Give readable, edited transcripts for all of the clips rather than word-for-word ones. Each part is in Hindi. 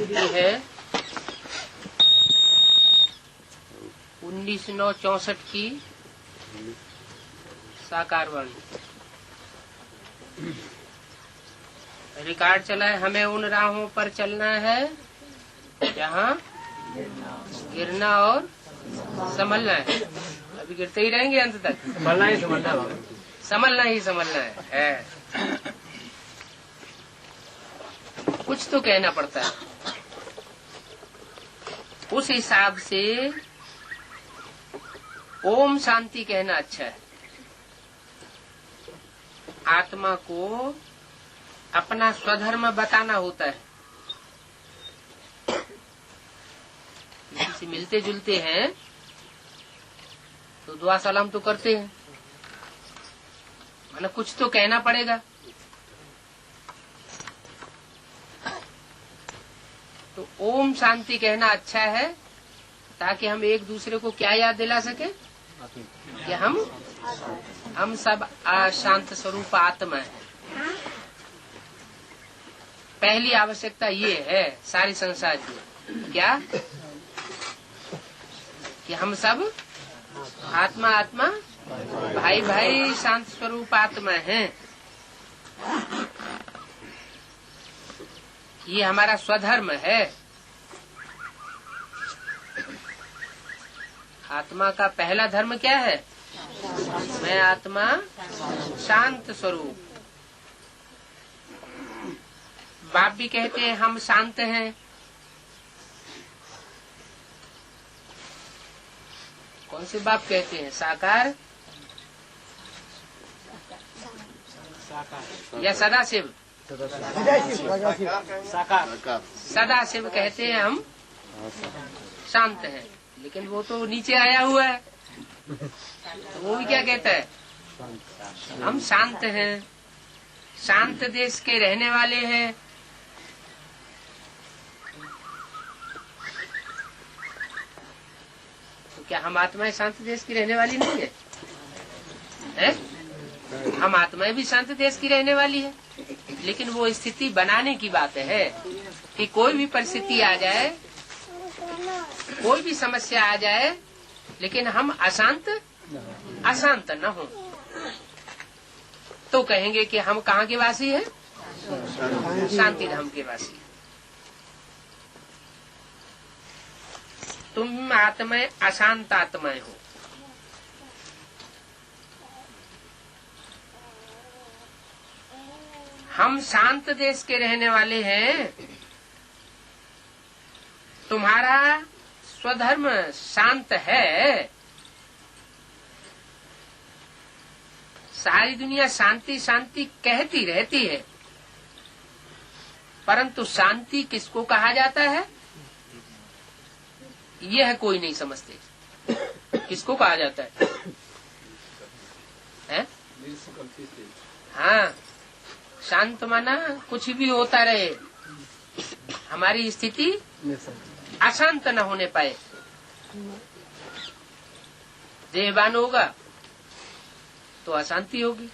ये है 1964 की साकार वाणी। रिकॉर्ड चला है, हमें उन राहों पर चलना है जहाँ गिरना और संभलना है। अभी गिरते ही रहेंगे अंत तक, संभलना ही संभलना है, संभलना ही संभलना है। कुछ तो कहना पड़ता है। उस हिसाब से ओम शांति कहना अच्छा है। आत्मा को अपना स्वधर्म बताना होता है। किसी से मिलते जुलते हैं तो दुआ सलाम तो करते हैं, मतलब कुछ तो कहना पड़ेगा। तो ओम शांति कहना अच्छा है, ताकि हम एक दूसरे को क्या याद दिला सके कि हम सब अशांत स्वरूप आत्मा है। पहली आवश्यकता ये है सारे संसार की, क्या कि हम सब आत्मा आत्मा भाई भाई शांत स्वरूप आत्मा हैं। ये हमारा स्वधर्म है। आत्मा का पहला धर्म क्या है? मैं आत्मा शांत स्वरूप। बाप भी कहते हैं हम शांत हैं। कौन से बाप कहते हैं? साकार या सदाशिव? सदाशिव कहते हैं हम शांत हैं, लेकिन वो तो नीचे आया हुआ है, तो वो भी क्या कहता है? हम शांत हैं, शांत देश के रहने वाले हैं। तो क्या हम आत्माएं शांत देश की रहने वाली नहीं है? हम आत्माएं भी शांत देश की रहने वाली है, लेकिन वो स्थिति बनाने की बात है कि कोई भी परिस्थिति आ जाए, कोई भी समस्या आ जाए, लेकिन हम अशांत न हो। तो कहेंगे कि हम कहाँ के वासी हैं? शांति धाम के वासी। तुम आत्माएं अशांत आत्माएं हो। हम शांत देश के रहने वाले हैं। तुम्हारा स्वधर्म शांत है। सारी दुनिया शांति शांति कहती रहती है, परंतु शांति किसको कहा जाता है यह कोई नहीं समझते। किसको कहा जाता है? हाँ, शांत माना कुछ भी होता रहे, हमारी स्थिति अशांत न होने पाए। देहवान होगा तो अशांति होगी।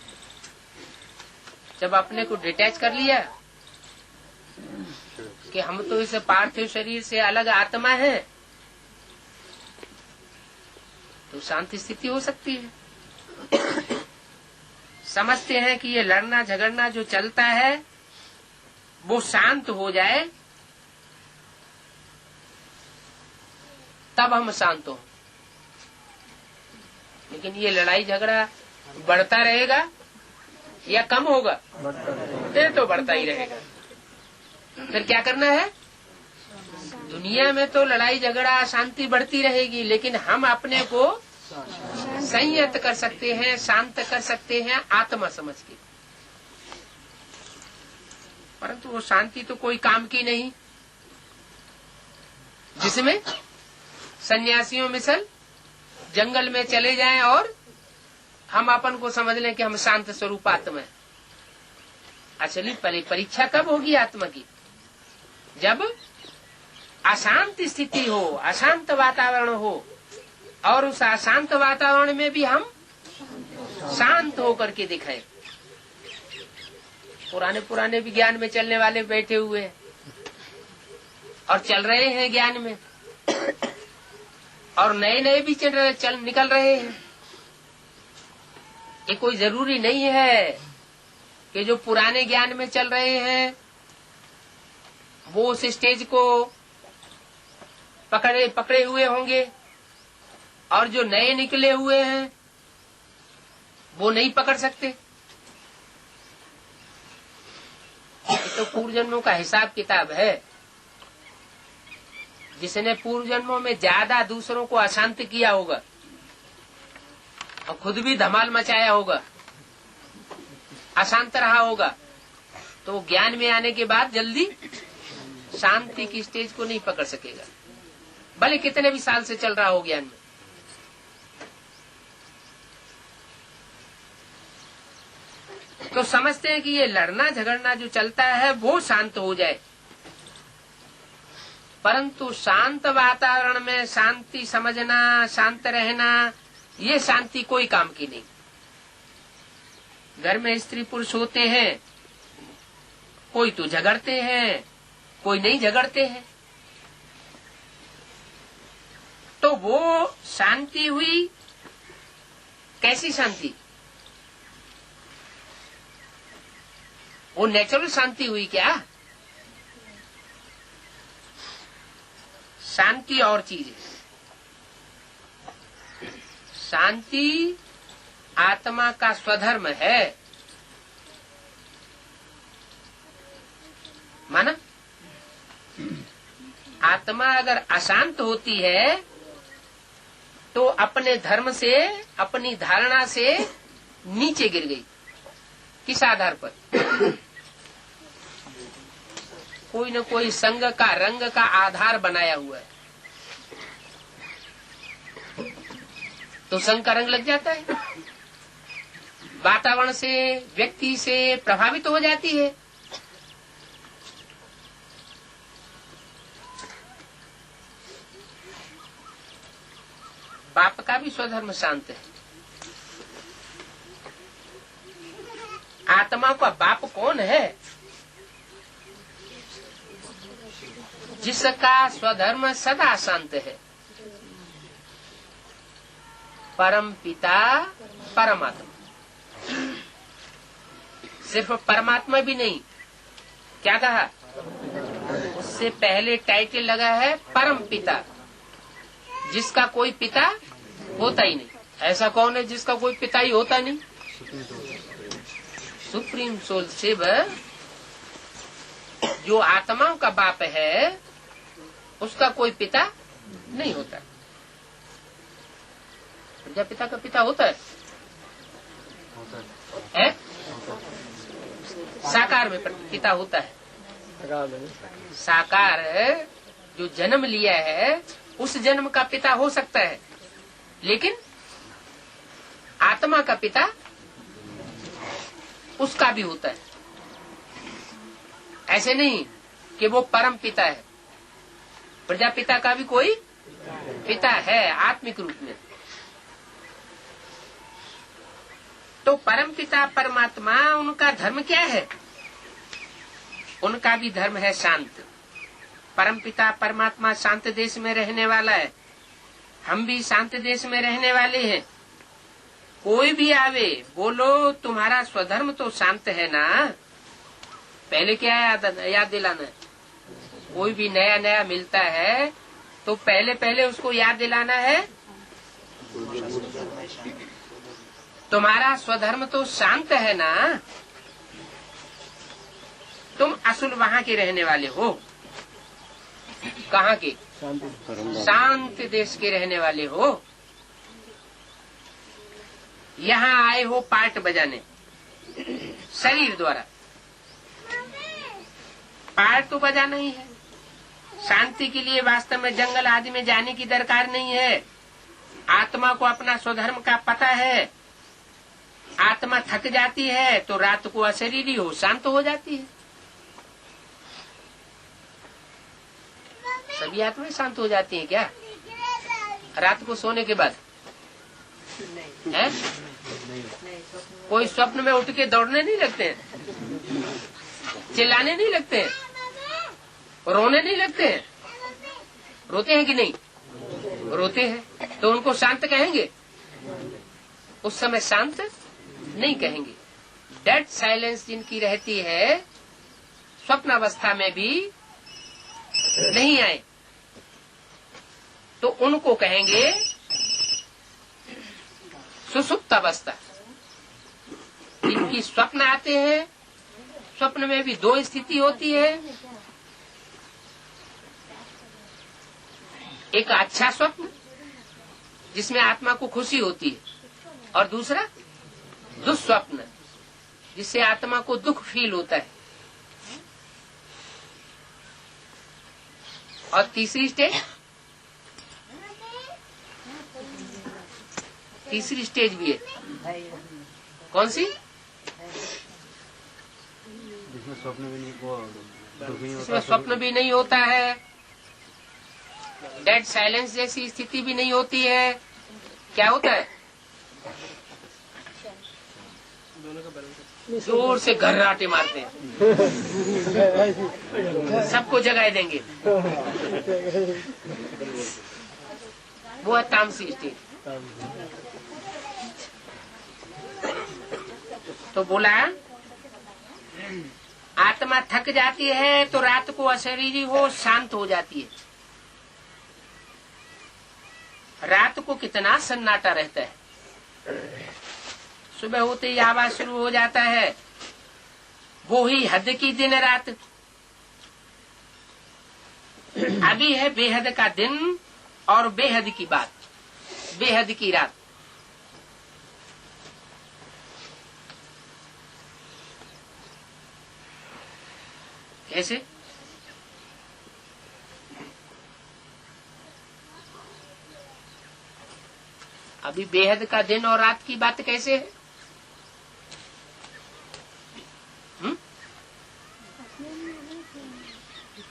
जब अपने को डिटैच कर लिया कि हम तो इस पार्थिव शरीर से अलग आत्मा है, तो शांति स्थिति हो सकती है। समझते हैं कि ये लड़ना झगड़ना जो चलता है वो शांत हो जाए, तब हम शांत हो। लेकिन ये लड़ाई झगड़ा बढ़ता रहेगा या कम होगा? फिर तो बढ़ता ही रहेगा। फिर क्या करना है? दुनिया में तो लड़ाई झगड़ा अशांति बढ़ती रहेगी, लेकिन हम अपने को संयत कर सकते हैं, शांत कर सकते हैं आत्मा समझ के। परंतु वो शांति तो कोई काम की नहीं, जिसमें सन्यासियों मिसल जंगल में चले जाएं और हम अपन को समझ लें कि हम शांत स्वरूप आत्मा है। असली परीक्षा कब होगी आत्मा की? जब अशांत स्थिति हो, अशांत वातावरण हो, और उस अशांत वातावरण में भी हम शांत होकर के दिखाए। पुराने पुराने भी ज्ञान में चलने वाले बैठे हुए हैं और चल रहे हैं ज्ञान में, और नए नए भी निकल रहे हैं। ये कोई जरूरी नहीं है कि जो पुराने ज्ञान में चल रहे हैं वो उस स्टेज को पकड़े हुए होंगे, और जो नए निकले हुए हैं वो नहीं पकड़ सकते। ये तो पूर्व जन्मों का हिसाब किताब है। जिसने पूर्व जन्मों में ज्यादा दूसरों को अशांत किया होगा और खुद भी धमाल मचाया होगा, अशांत रहा होगा, तो ज्ञान में आने के बाद जल्दी शांति की स्टेज को नहीं पकड़ सकेगा, भले कितने भी साल से चल रहा हो ज्ञान में। तो समझते हैं कि ये लड़ना झगड़ना जो चलता है वो शांत हो जाए, परंतु शांत वातावरण में शांति समझना, शांत रहना, ये शांति कोई काम की नहीं। घर में स्त्री पुरुष होते हैं, कोई तो झगड़ते हैं, कोई नहीं झगड़ते हैं, तो वो शांति हुई। कैसी शांति? वो नेचुरल शांति हुई क्या? शांति और चीज है। शांति आत्मा का स्वधर्म है, माना? आत्मा अगर अशांत होती है तो अपने धर्म से, अपनी धारणा से नीचे गिर गई। किस आधार पर? कोई न कोई संग का, रंग का आधार बनाया हुआ है, तो संग का रंग लग जाता है, वातावरण से, व्यक्ति से प्रभावित हो जाती है। बाप का भी स्वधर्म शांत है। आत्मा का बाप कौन है? जिसका स्वधर्म सदा शांत है। परम पिता परमात्मा। सिर्फ परमात्मा भी नहीं, क्या कहा? उससे पहले टाइटल लगा है परम पिता, जिसका कोई पिता होता ही नहीं। ऐसा कौन है जिसका कोई पिता ही होता नहीं? सुप्रीम सोल शिव जो आत्माओं का बाप है, उसका कोई पिता नहीं होता। प्रजापिता का पिता होता है? साकार में पिता होता है। साकार जो जन्म लिया है उस जन्म का पिता हो सकता है, लेकिन आत्मा का पिता उसका भी होता है। ऐसे नहीं कि वो परम पिता है, प्रजापिता का भी कोई पिता है आत्मिक रूप में। तो परम पिता परमात्मा, उनका धर्म क्या है? उनका भी धर्म है शांत। परम पिता परमात्मा शांत देश में रहने वाला है, हम भी शांत देश में रहने वाले हैं। कोई भी आवे, बोलो तुम्हारा स्वधर्म तो शांत है ना। पहले क्या याद दिलाना? कोई भी नया नया मिलता है तो पहले पहले उसको याद दिलाना है, तुम्हारा स्वधर्म तो शांत है ना। तुम असल वहाँ के रहने वाले हो। कहाँ के? शांत देश के रहने वाले हो। यहाँ आए हो पार्ट बजाने शरीर द्वारा। पार्ट तो बजाना ही है। शांति के लिए वास्तव में जंगल आदि में जाने की दरकार नहीं है। आत्मा को अपना स्वधर्म का पता है। आत्मा थक जाती है तो रात को अशरीरी हो शांत हो जाती है। सभी आत्माएं शांत हो जाती हैं क्या रात को सोने के बाद? है कोई स्वप्न में उठ के दौड़ने नहीं लगते हैं, चिल्लाने नहीं लगते हैं, रोने नहीं लगते हैं। रोते हैं कि नहीं? रोते हैं। तो उनको शांत कहेंगे? उस समय शांत नहीं कहेंगे। डेड साइलेंस जिनकी रहती है, स्वप्न अवस्था में भी नहीं आए, तो उनको कहेंगे सुसुप्त अवस्था। जिनकी स्वप्न आते हैं, स्वप्न में भी दो स्थिति होती है, एक अच्छा स्वप्न जिसमें आत्मा को खुशी होती है, और दूसरा दुस्वप्न जिससे आत्मा को दुख फील होता है। और तीसरी स्टेज भी है। कौन सी? जिसमें स्वप्न भी नहीं होता है, डेड साइलेंस जैसी स्थिति भी नहीं होती है। क्या होता है? जोर से घर्राटे मारते हैं, सबको जगाए देंगे। वो है तामसी स्टेज। तो बोला आत्मा थक जाती है तो रात को अशरीरी हो शांत हो जाती है। रात को कितना सन्नाटा रहता है, सुबह होते ही आवाज शुरू हो जाता है। वो ही हद की दिन रात। अभी है बेहद का दिन और बेहद की बात, बेहद की रात। कैसे? अभी बेहद का दिन और रात की बात कैसे है?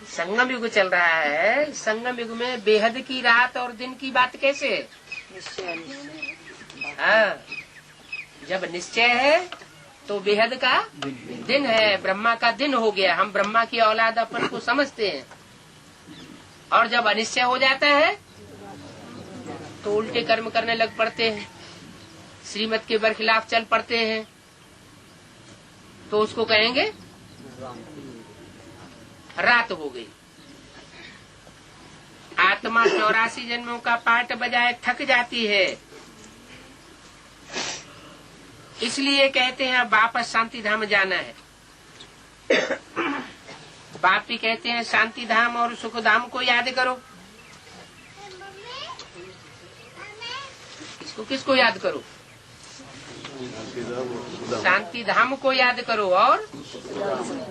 संगम युग चल रहा है, संगम युग में बेहद की रात और दिन की बात कैसे है? हाँ, जब निश्चय है तो बेहद का दिन है, ब्रह्मा का दिन हो गया। हम ब्रह्मा की औलाद अपन को समझते हैं। और जब अनिश्चय हो जाता है तो उल्टे कर्म करने लग पड़ते हैं, श्रीमत के बरखिलाफ चल पड़ते हैं, तो उसको कहेंगे रात हो गई। आत्मा 84 जन्मों का पाठ बजाए थक जाती है, इसलिए कहते हैं अब वापस शांति धाम जाना है। बाप भी कहते हैं शांति धाम और सुख धाम को याद करो। किसको याद करो? शांति धाम को याद करो और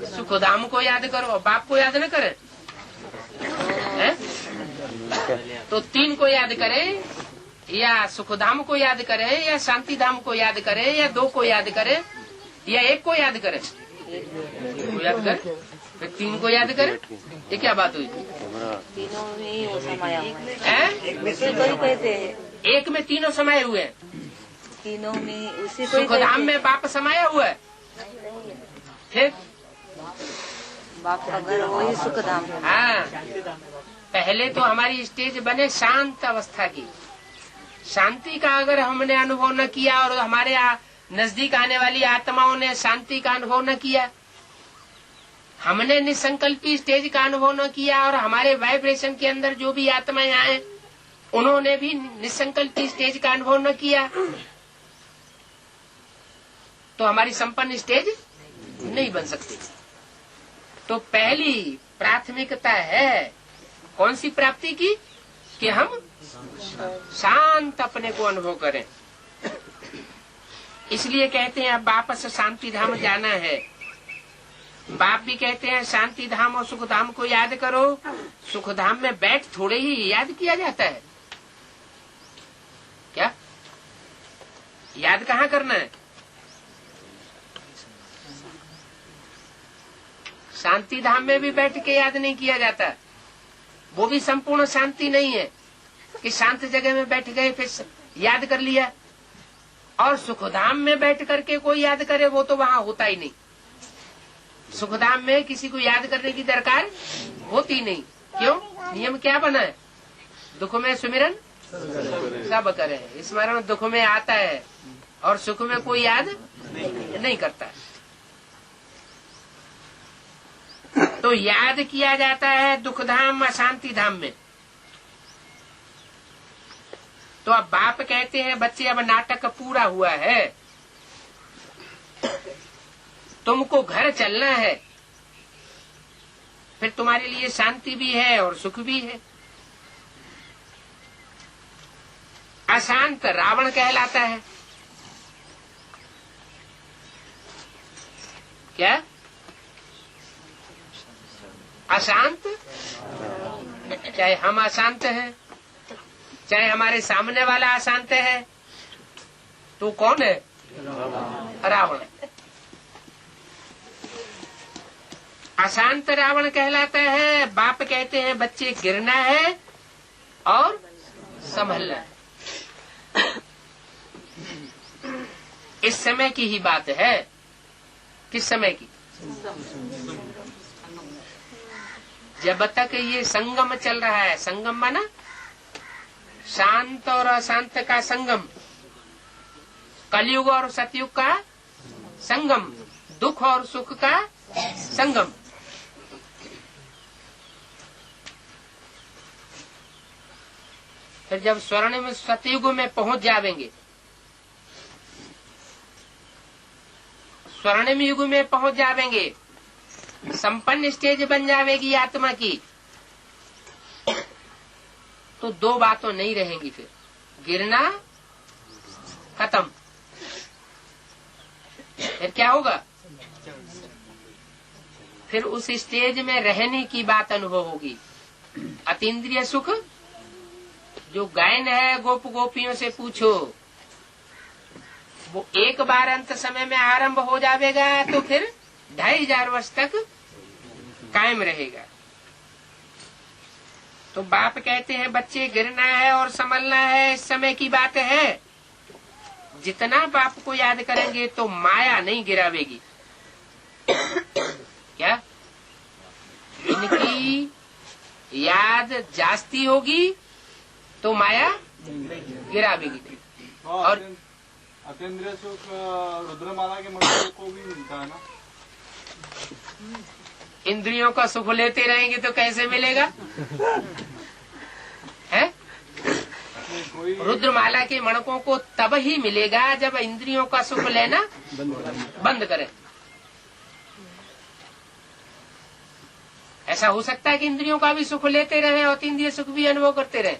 सुख धाम को याद करो। और बाप को याद न करे तो तीन को याद करें, या सुख धाम को याद करें, या शांति धाम को याद करें, या दो को याद करें, या एक को याद करें। याद कर, फिर तीन को याद करें। ये क्या बात हुई? तीनों में वो समाया एक में तीनों समाये हुए हैं। तीनों में उसी सुख धाम में बाप समाया हुआ है। फिर बाप का घर वही सुख धाम। हाँ, पहले तो हमारी स्टेज बने शांत अवस्था की। शांति का अगर हमने अनुभव न किया और हमारे नजदीक आने वाली आत्माओं ने शांति का अनुभव न किया, हमने निसंकल्पी स्टेज का अनुभव न किया, और हमारे वाइब्रेशन के अंदर जो भी आत्माएं आए उन्होंने भी निसंकल्पी स्टेज का अनुभव न किया, तो हमारी संपन्न स्टेज नहीं बन सकती। तो पहली प्राथमिकता है कौन सी प्राप्ति की? कि हम शांत अपने को अनुभव करें। इसलिए कहते हैं अब वापस शांति धाम जाना है। बाप भी कहते हैं शांति धाम और सुख धाम को याद करो। सुख धाम में बैठ थोड़े ही याद किया जाता है क्या? याद कहाँ करना है? शांति धाम में भी बैठ के याद नहीं किया जाता। वो भी संपूर्ण शांति नहीं है कि शांत जगह में बैठ गए फिर याद कर लिया। और सुखधाम में बैठ करके कोई याद करे वो तो वहाँ होता ही नहीं। सुखधाम में किसी को याद करने की दरकार होती नहीं। क्यों? नियम क्या बना है? दुख में सुमिरन सब करे। स्मरण दुख में आता है और सुख में कोई याद नहीं करता है। तो याद किया जाता है दुख धाम अशांति धाम में। तो अब बाप कहते हैं बच्चे अब नाटक पूरा हुआ है, तुमको घर चलना है, फिर तुम्हारे लिए शांति भी है और सुख भी है। अशांत रावण कहलाता है। क्या? अशांत, चाहे हम अशांत हैं, चाहे हमारे सामने वाला अशांत है, तो कौन है? रावण। अशांत रावण कहलाता है। बाप कहते हैं बच्चे गिरना है और संभलना है। इस समय की ही बात है। किस समय की? जब तक ये संगम चल रहा है। संगम माना शांत और अशांत का संगम, कलयुग और सतयुग का संगम, दुख और सुख का संगम। फिर जब स्वर्णिम सतयुग में पहुंच जावेंगे, स्वर्णिम युग में पहुंच जावेंगे, संपन्न स्टेज बन जावेगी आत्मा की, तो दो बातों नहीं रहेंगी। फिर गिरना खत्म। फिर क्या होगा? फिर उस स्टेज में रहने की बात अनुभव होगी। अतीन्द्रिय सुख जो गायन है, गोप गोपियों से पूछो, वो एक बार अंत समय में आरंभ हो जाएगा तो फिर 2500 वर्ष तक कायम रहेगा। तो बाप कहते हैं बच्चे गिरना है और संभलना है। इस समय की बात है। जितना बाप को याद करेंगे तो माया नहीं गिरावेगी। क्या? इनकी याद जास्ती होगी तो माया गिरावेगी। और अतीन्द्रिय सुख रुद्रमाला के मंत्र को भी मिलता है ना? इंद्रियों का सुख लेते रहेंगे तो कैसे मिलेगा? है? रुद्रमाला के मणकों को तब ही मिलेगा जब इंद्रियों का सुख लेना बंद करें। ऐसा हो सकता है कि इंद्रियों का भी सुख लेते रहे और इंद्रिय सुख भी अनुभव करते रहे।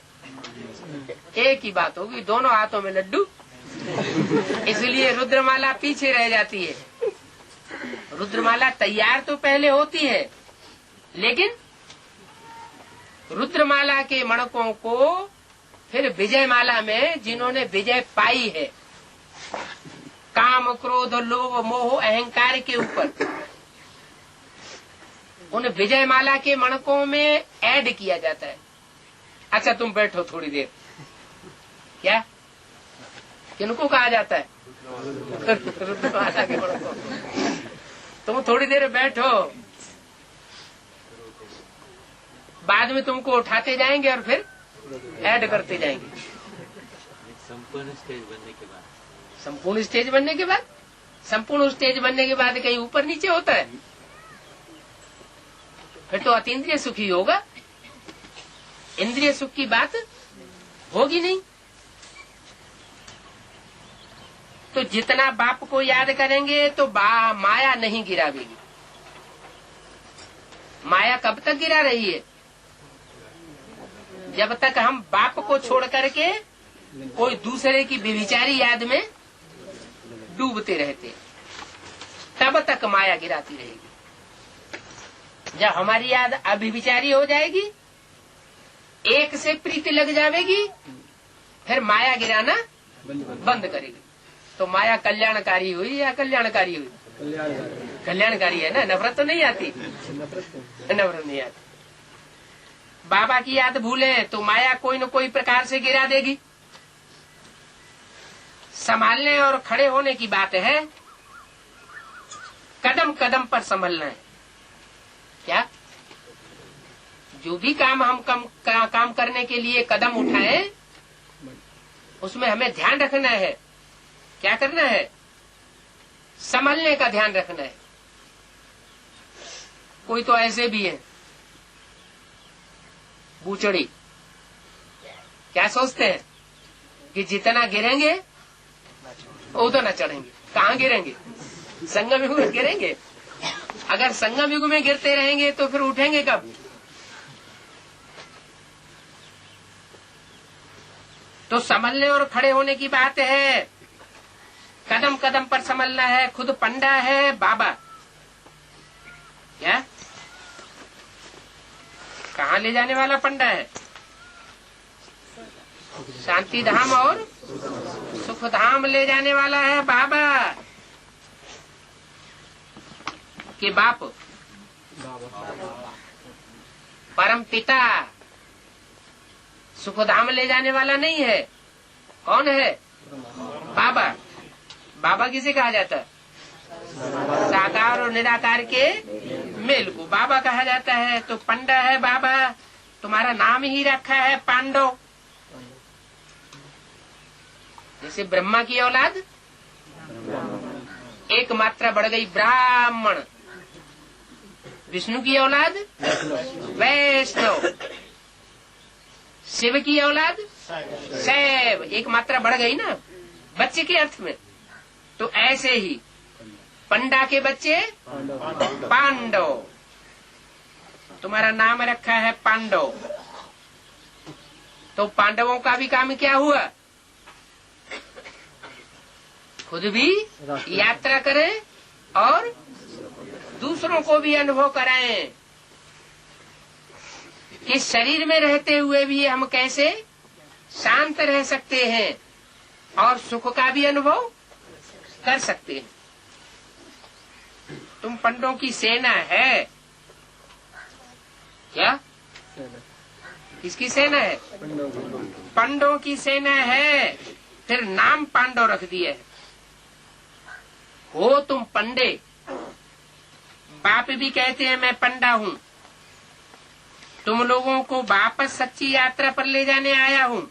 एक ही बात होगी, दोनों हाथों में लड्डू। इसलिए रुद्रमाला पीछे रह जाती है। रुद्रमाला तैयार तो पहले होती है, लेकिन रुद्रमाला के मणकों को फिर विजय माला में जिन्होंने विजय पाई है काम क्रोध लोभ मोह अहंकार के ऊपर, उन विजय माला के मणकों में ऐड किया जाता है। अच्छा तुम बैठो थोड़ी देर। क्या? किनको कहा जाता है? रुद्रमाला के मणकों। तुम थोड़ी देर बैठो, बाद में तुमको उठाते जाएंगे और फिर ऐड करते जाएंगे। संपूर्ण स्टेज बनने के बाद, संपूर्ण स्टेज बनने के बाद, संपूर्ण स्टेज बनने के बाद कहीं ऊपर नीचे होता है? फिर तो अतीन्द्रिय सुख ही होगा, इंद्रिय सुख की बात होगी नहीं। तो जितना बाप को याद करेंगे तो माया नहीं गिरावेगी। माया कब तक गिरा रही है? जब तक हम बाप को छोड़ करके कोई दूसरे की व्यभिचारी याद में डूबते रहते, तब तक माया गिराती रहेगी। जब हमारी याद अभिविचारी हो जाएगी, एक से प्रीति लग जाएगी, फिर माया गिराना बंद करेगी। तो माया कल्याणकारी हुई या कल्याणकारी हुई? कल्याणकारी है ना। नफरत तो नहीं आती, नफरत नहीं आती। बाबा की याद भूले तो माया कोई न कोई प्रकार से गिरा देगी। संभालने और खड़े होने की बात है, कदम कदम पर संभलना है। क्या जो भी काम हम काम करने के लिए कदम उठाए, उसमें हमें ध्यान रखना है। क्या करना है? संभलने का ध्यान रखना है। कोई तो ऐसे भी है बूचड़ी, क्या सोचते हैं कि जितना गिरेंगे उतना चढ़ेंगे। कहाँ गिरेंगे? संगम युग में गिरेंगे। अगर संगम युग में गिरते रहेंगे तो फिर उठेंगे कब? तो संभलने और खड़े होने की बात है। कदम कदम पर संभलना है। खुद पंडा है बाबा। क्या कहाँ ले जाने वाला पंडा है? शांति धाम और सुख धाम ले जाने वाला है बाबा के बाप, परम पिता। सुख धाम ले जाने वाला नहीं है। कौन है? बाबा। बाबा किसे कहा जाता है? साकार और निराकार के मेल को बाबा कहा जाता है। तो पंडा है बाबा। तुम्हारा नाम ही रखा है पांडव। जैसे ब्रह्मा की औलाद एक मात्रा बढ़ गई ब्राह्मण, विष्णु की औलाद वैष्णव, शिव की औलाद शैव, एक मात्रा बढ़ गई ना बच्चे के अर्थ में। तो ऐसे ही पंडा के बच्चे पांडव। तुम्हारा नाम रखा है पांडव। तो पांडवों का भी काम क्या हुआ? खुद भी यात्रा करें और दूसरों को भी अनुभव कराएं कि शरीर में रहते हुए भी हम कैसे शांत रह सकते हैं और सुख का भी अनुभव कर सकते हैं। तुम पंडों की सेना है। क्या? किसकी सेना है? पंडों की सेना है। फिर नाम पांडव रख दिया है। हो तुम पंडे। बाप भी कहते हैं मैं पंडा हूँ। तुम लोगों को वापस सच्ची यात्रा पर ले जाने आया हूँ।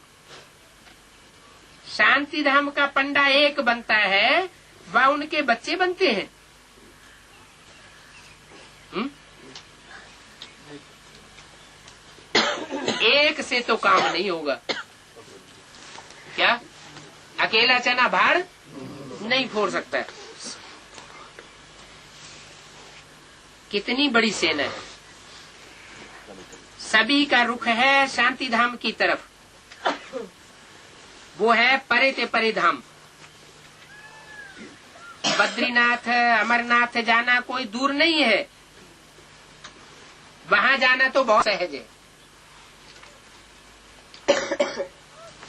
शांति धाम का पंडा एक बनता है, वह उनके बच्चे बनते हैं। एक से तो काम नहीं होगा। क्या? अकेला चना भाड़ नहीं फोड़ सकता। कितनी बड़ी सेना है। सभी का रुख है शांति धाम की तरफ। वो है परे ते परे धाम। बद्रीनाथ अमरनाथ जाना कोई दूर नहीं है। वहां जाना तो बहुत सहज है।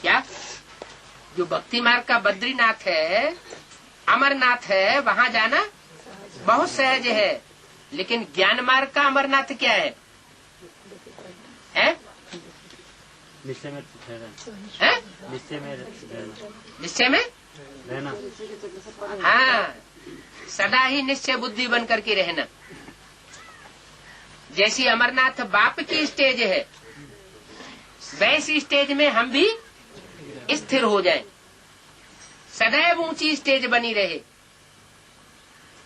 क्या? जो भक्ति मार्ग का बद्रीनाथ है, अमरनाथ है, वहां जाना बहुत सहज है। लेकिन ज्ञान मार्ग का अमरनाथ क्या है? निश्चय में है? निश्चय में रहना। हाँ, सदा ही निश्चय बुद्धि बन करके रहना। जैसी अमरनाथ बाप की स्टेज है, वैसी स्टेज में हम भी स्थिर हो जाएं। सदैव ऊंची स्टेज बनी रहे,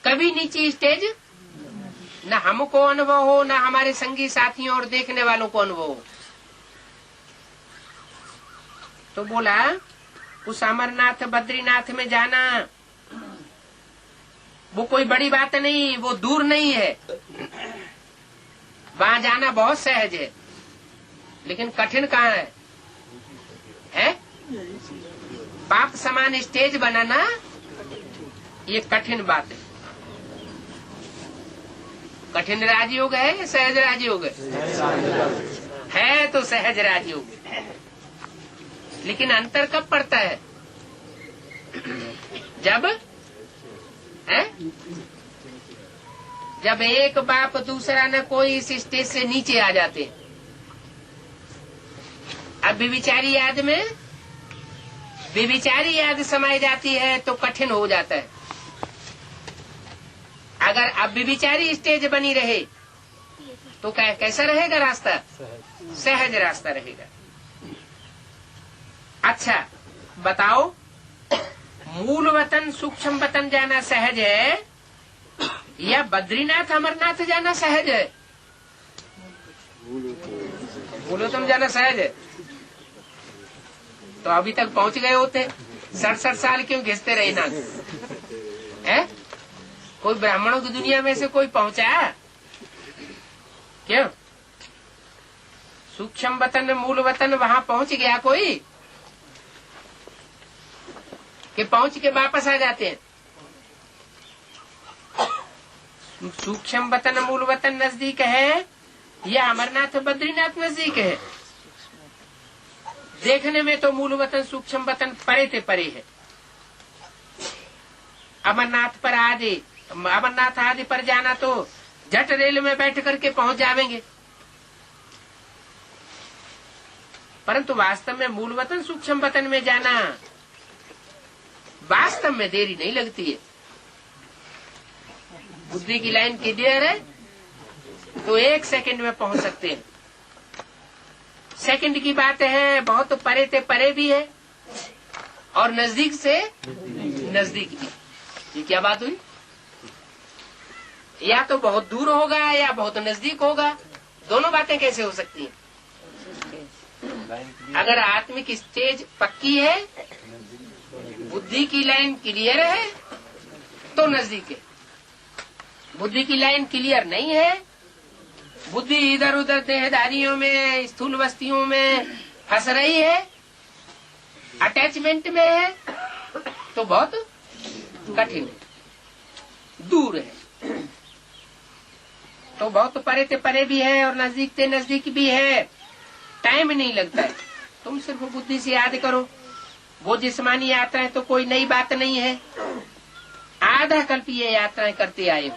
कभी नीची स्टेज न हमको अनुभव हो, न हमारे संगी साथियों और देखने वालों को अनुभव हो। तो बोला उस अमरनाथ बद्रीनाथ में जाना वो कोई बड़ी बात नहीं, वो दूर नहीं है। वहां जाना बहुत सहज है। लेकिन कठिन कहाँ है? बाप समान स्टेज बनाना ये कठिन बात है। कठिन राजयोग है या सहज राजयोग है? तो सहज राजयोग। लेकिन अंतर कब पड़ता है? जब एक बाप दूसरा न कोई इस स्टेज से नीचे आ जाते। अब विचारी याद में व्यभिचारी याद समाई जाती है तो कठिन हो जाता है। अगर अब व्यभिचारी स्टेज बनी रहे तो कैसा रहेगा रास्ता? सहज रास्ता रहेगा। अच्छा बताओ, मूल वतन सूक्ष्म वतन जाना सहज है या बद्रीनाथ अमरनाथ जाना सहज है? मूल वतन जाना सहज है तो अभी तक पहुंच गए होते। 60 साल क्यों घिसते रहे ना? है कोई ब्राह्मणों की दुनिया में से कोई पहुंचा क्यों? सूक्ष्म वतन मूल वतन वहां पहुंच गया कोई कि पहुंच के वापस आ जाते हैं? सूक्ष्म वतन मूल वतन नजदीक है या अमरनाथ बद्रीनाथ नजदीक है? देखने में तो मूल वतन सूक्ष्म वतन परे से परे है। अमरनाथ आदि पर जाना तो झट रेल में बैठ करके पहुंच जाएंगे, परंतु वास्तव में मूल वतन सूक्ष्म वतन में जाना वास्तव में देरी नहीं लगती है। बुद्धि की लाइन क्लियर है तो 1 सेकंड में पहुंच सकते हैं। सेकंड की बात है, बहुत परे से परे भी है और नजदीक से नजदीक भी। ये क्या बात हुई? या तो बहुत दूर होगा या बहुत नजदीक होगा। दोनों बातें कैसे हो सकती हैं? अगर आत्मिक स्टेज पक्की है, बुद्धि की लाइन क्लियर है तो नजदीक है। बुद्धि की लाइन क्लियर नहीं है, बुद्धि इधर उधर देहधारियों में स्थूल वस्तुओं में फंस रही है, अटैचमेंट में है, तो बहुत कठिन है, दूर है। तो बहुत परे से परे भी है और नजदीक से नजदीक भी है, टाइम नहीं लगता है। तुम सिर्फ बुद्धि से याद करो। वो जिस्मानी यात्राएं तो कोई नई बात नहीं है, आधा कल्प ये यात्राएं करते आए हो।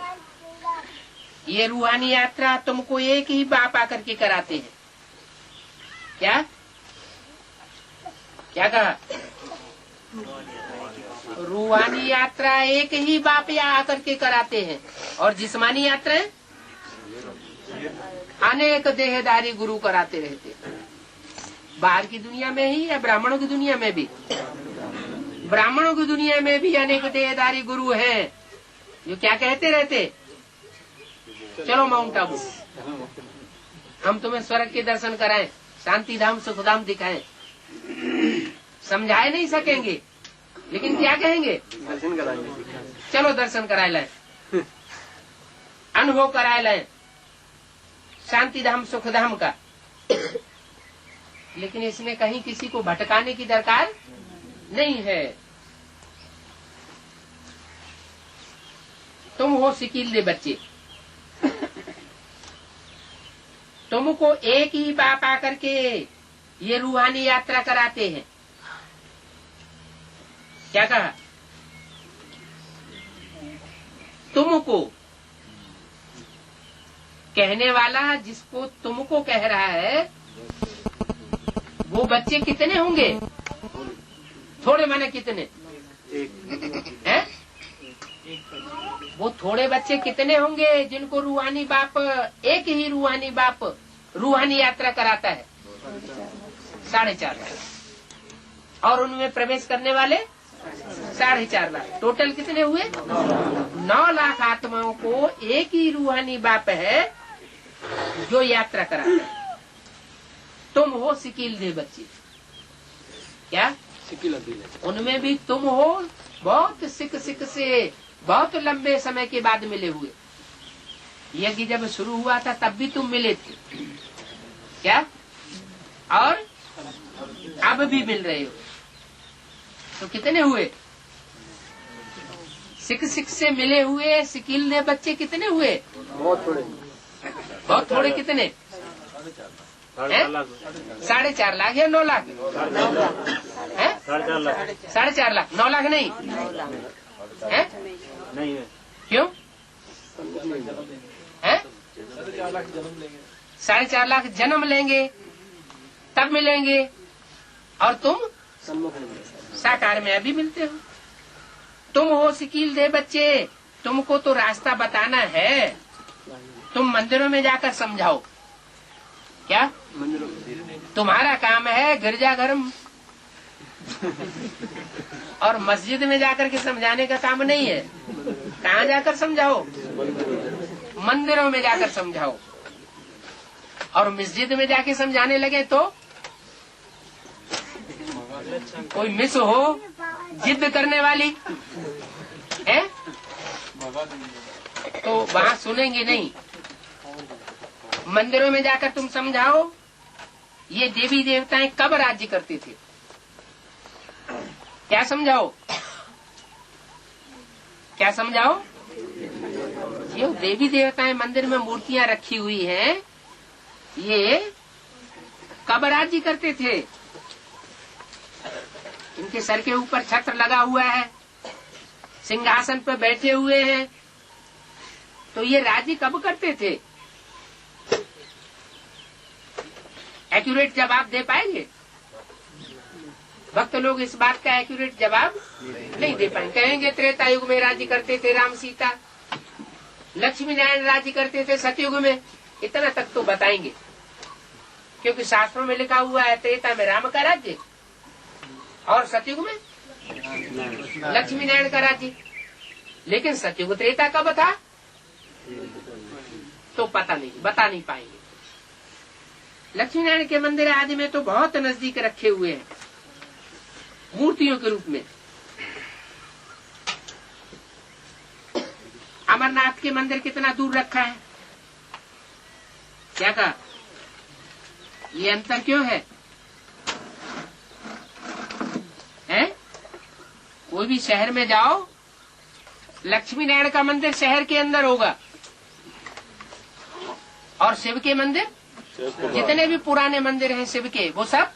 ये रूहानी यात्रा तुमको एक ही बाप आकर के कराते हैं। क्या क्या कहा? रूहानी यात्रा एक ही बाप या आकर के कराते हैं और जिस्मानी यात्राएं अनेक देहधारी गुरु कराते रहते हैं। बाहर की दुनिया में ही या ब्राह्मणों की दुनिया में भी? ब्राह्मणों की दुनिया में भी अनेक देहधारी गुरु हैं जो क्या कहते रहते, चलो माउंट आबू, हम तुम्हें स्वर्ग के दर्शन कराएं, शांति धाम सुखधाम दिखाएं। समझाए नहीं सकेंगे लेकिन क्या कहेंगे? दर्शन कराएंगे। चलो दर्शन कराए लाएं, अनुभव कराए लाएं शांति धाम सुख धाम का। लेकिन इसमें कहीं किसी को भटकाने की दरकार नहीं है। तुम हो सिकीले बच्चे, तुमको एक ही बाप आकर के ये रूहानी यात्रा कराते हैं। क्या कहा? तुमको कहने वाला जिसको तुमको कह रहा है वो बच्चे कितने होंगे? थोड़े माने कितने हैं? वो थोड़े बच्चे कितने होंगे जिनको रूहानी बाप, एक ही रूहानी बाप रूहानी यात्रा कराता है? 4.5 लाख। और उनमें प्रवेश करने वाले 4.5 लाख। टोटल कितने हुए? 9 लाख आत्माओं को एक ही रूहानी बाप है जो यात्रा कराता है। तुम हो सिकील दे बच्चे। क्या उनमें भी तुम हो? बहुत सिक से बहुत लंबे समय के बाद मिले हुए। यज्ञ जब शुरू हुआ था तब भी तुम मिले थे क्या? और अब भी मिल रहे हो। तो कितने हुए? सिक से मिले हुए सिकील दे बच्चे कितने हुए? बहुत थोड़े। बहुत थोड़े। कितने? 4.5 लाख या 9 लाख? 4.5 लाख। 4.5 लाख। 9 लाख नहीं है? नहीं है। क्यों है? 4.5 लाख जन्म लेंगे तब मिलेंगे और तुम साकार में अभी मिलते हो। तुम हो शिकील दे बच्चे, तुमको तो रास्ता बताना है, तुम मंदिरों में जाकर समझाओ। क्या तुम्हारा काम है? गिरजाघर और मस्जिद में जाकर के समझाने का काम नहीं है। कहाँ जाकर समझाओ? मंदिरों में जाकर समझाओ। और मस्जिद में जाके समझाने लगे तो कोई मिस हो जिद करने वाली है तो वहाँ सुनेंगे नहीं। मंदिरों में जाकर तुम समझाओ ये देवी देवताएं कब राज्य करते थे। क्या समझाओ? क्या समझाओ? ये देवी देवताएं मंदिर में मूर्तियां रखी हुई हैं, ये कब राज्य करते थे? इनके सर के ऊपर छत्र लगा हुआ है, सिंहासन पर बैठे हुए हैं, तो ये राज्य कब करते थे? एक्यूरेट जवाब दे पाएंगे? भक्त लोग इस बात का एक्यूरेट जवाब नहीं दे पाएंगे। कहेंगे त्रेता युग में राज्य करते थे राम सीता, लक्ष्मी नारायण राज्य करते थे सतयुग में, इतना तक तो बताएंगे, क्योंकि शास्त्रों में लिखा हुआ है त्रेता में राम का राज्य और सतयुग में लक्ष्मी नारायण का राज्य। लेकिन सतयुग त्रेता कब था तो पता नहीं, बता नहीं पाएंगे। लक्ष्मी नारायण के मंदिर आदि में तो बहुत नजदीक रखे हुए हैं मूर्तियों के रूप में। अमरनाथ के मंदिर कितना दूर रखा है? क्या कहा? ये अंतर क्यों है? कोई भी शहर में जाओ, लक्ष्मी नारायण का मंदिर शहर के अंदर होगा और शिव के मंदिर, जितने भी पुराने मंदिर हैं शिव के, वो सब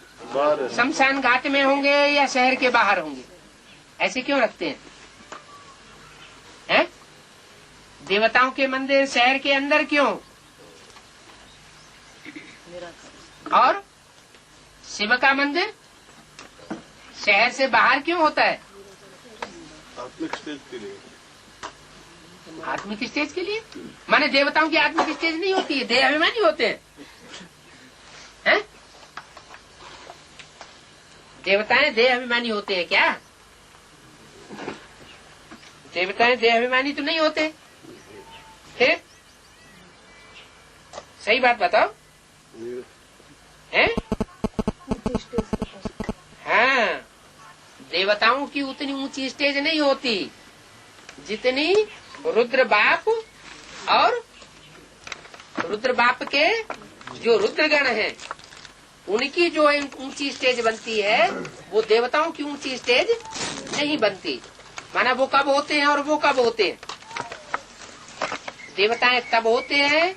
शमशान घाट में होंगे या शहर के बाहर होंगे। ऐसे क्यों रखते हैं? देवताओं के मंदिर शहर के अंदर क्यों और शिव का मंदिर शहर से बाहर क्यों होता है? आत्मिक स्टेज के लिए। आत्मिक स्टेज के लिए? माने देवताओं की आत्मिक स्टेज नहीं होती है, देह अभिमानी होते हैं। देवताएं देह अभिमानी होते हैं क्या? देवताएं देह अभिमानी तो नहीं होते। फिर सही बात बताओ। हाँ, देवताओं की उतनी ऊंची स्टेज नहीं होती जितनी रुद्र बाप और रुद्र बाप के जो रुद्रगण हैं उनकी जो ऊंची स्टेज बनती है, वो देवताओं की ऊंची स्टेज नहीं बनती। माना वो कब होते हैं और वो कब होते हैं? देवताएं तब होते हैं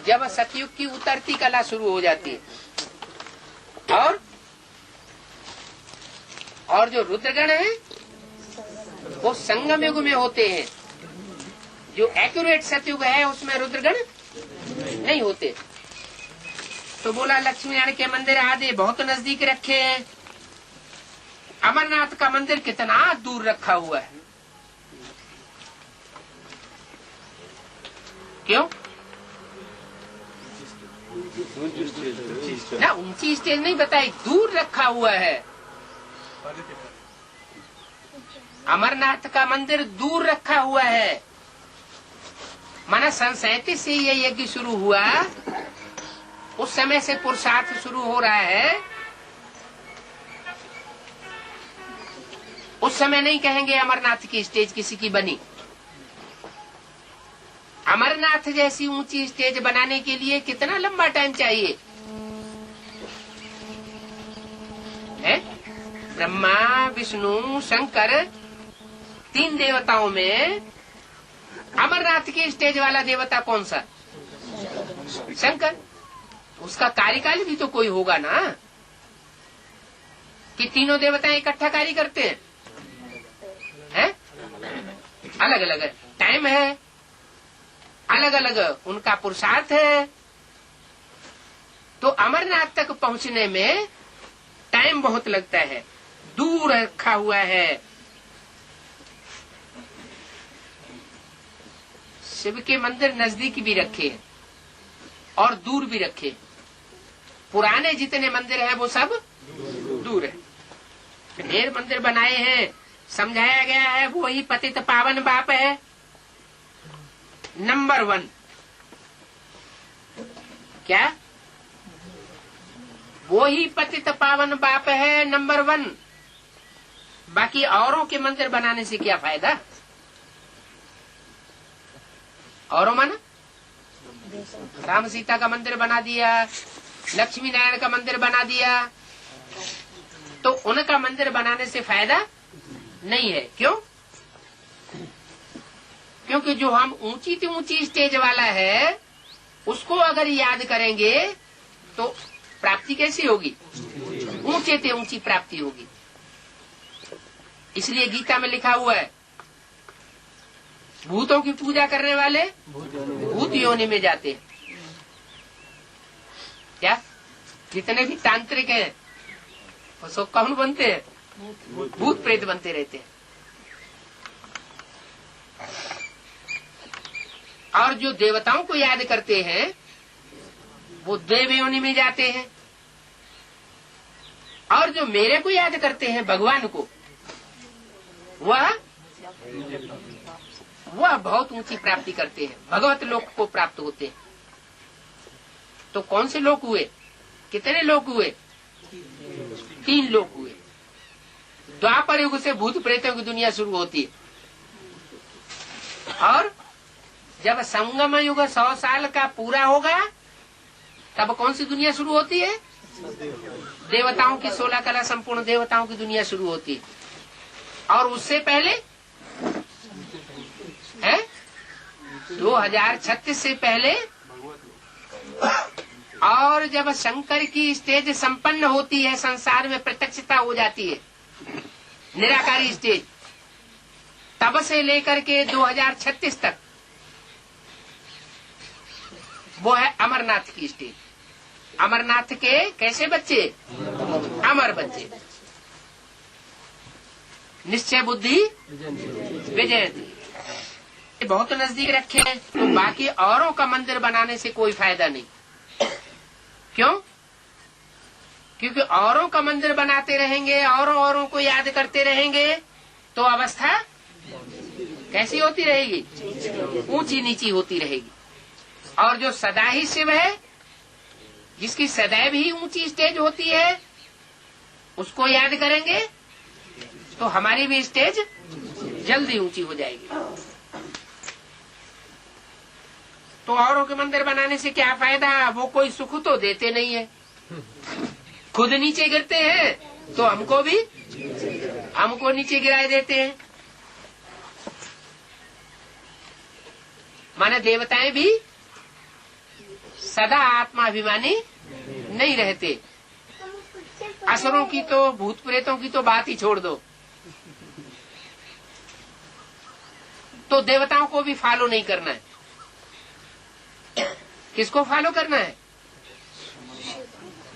जब सतयुग की उतरती कला शुरू हो जाती है, और जो रुद्रगण है वो संगम युग में होते हैं। जो एक्यूरेट सतयुग है उसमें रुद्रगण नहीं होते। तो बोला लक्ष्मी नारायण के मंदिर आदि बहुत नजदीक रखे हैं। अमरनाथ का मंदिर कितना दूर रखा हुआ है? क्यों? ना ऊंची स्टेज नहीं बताई, दूर रखा हुआ है। अमरनाथ का मंदिर दूर रखा हुआ है। माना सन 37 से ये यज्ञ शुरू हुआ, उस समय से पुरुषार्थ शुरू हो रहा है। उस समय नहीं कहेंगे अमरनाथ की स्टेज किसी की बनी। अमरनाथ जैसी ऊंची स्टेज बनाने के लिए कितना लंबा टाइम चाहिए है? ब्रह्मा विष्णु शंकर, 3 देवताओं में अमरनाथ की स्टेज वाला देवता कौन सा? शंकर। उसका कार्यकाल भी तो कोई होगा ना, कि तीनों देवताएं इकट्ठा कार्य करते हैं? अलग अलग टाइम है, अलग अलग उनका पुरुषार्थ है। तो अमरनाथ तक पहुंचने में टाइम बहुत लगता है, दूर रखा हुआ है। शिव के मंदिर नजदीक भी रखे हैं और दूर भी रखे। पुराने जितने मंदिर हैं वो सब दूर है। ढेर मंदिर बनाए हैं, समझाया गया है वो ही पतित पावन बाप है नंबर 1। क्या? वो ही पतित पावन बाप है नंबर 1। बाकी औरों के मंदिर बनाने से क्या फायदा? औरों माना राम सीता का मंदिर बना दिया, लक्ष्मी नारायण का मंदिर बना दिया, तो उनका मंदिर बनाने से फायदा नहीं है। क्यों? क्योंकि जो हम ऊंची से ऊंची स्टेज वाला है उसको अगर याद करेंगे तो प्राप्ति कैसी होगी? ऊंचे से ऊंची प्राप्ति होगी। इसलिए गीता में लिखा हुआ है भूतों की पूजा करने वाले भूत योनि में जाते हैं। क्या? जितने भी तांत्रिक हैं वो सब कौन बनते हैं? भूत प्रेत बनते रहते हैं। और जो देवताओं को याद करते हैं वो देव योनि में जाते हैं। और जो मेरे को याद करते हैं भगवान को, वह बहुत ऊंची प्राप्ति करते हैं, भगवत लोक को प्राप्त होते हैं। तो कौन से लोक हुए? कितने लोक हुए? 3 लोक हुए। द्वापर युग से भूत प्रेतों की दुनिया शुरू होती है और जब संगम युग 100 साल का पूरा होगा तब कौन सी दुनिया शुरू होती है? देवताओं की 16 कला संपूर्ण देवताओं की दुनिया शुरू होती है। और उससे पहले है 2036 से पहले, और जब शंकर की स्टेज संपन्न होती है, संसार में प्रत्यक्षता हो जाती है, निराकारी स्टेज, तब से लेकर के 2036 तक वो है अमरनाथ की स्टेज। अमरनाथ के कैसे बच्चे? अमर बच्चे। निश्चय बुद्धि विजयती। बहुत नजदीक रखे हैं तो बाकी औरों का मंदिर बनाने से कोई फायदा नहीं। क्यों? क्योंकि औरों का मंदिर बनाते रहेंगे, औरों को याद करते रहेंगे तो अवस्था कैसी होती रहेगी? ऊंची नीची होती रहेगी। और जो सदा ही शिव है, जिसकी सदैव ही ऊंची स्टेज होती है, उसको याद करेंगे तो हमारी भी स्टेज जल्दी ऊंची हो जाएगी। तो औरों के मंदिर बनाने से क्या फायदा? वो कोई सुख तो देते नहीं है। खुद नीचे गिरते हैं तो हमको नीचे गिराए देते हैं। माने देवताएं भी सदा आत्माभिमानी नहीं रहते। असुरों की तो, भूत प्रेतों की तो बात ही छोड़ दो, तो देवताओं को भी फॉलो नहीं करना है। किसको फॉलो करना है?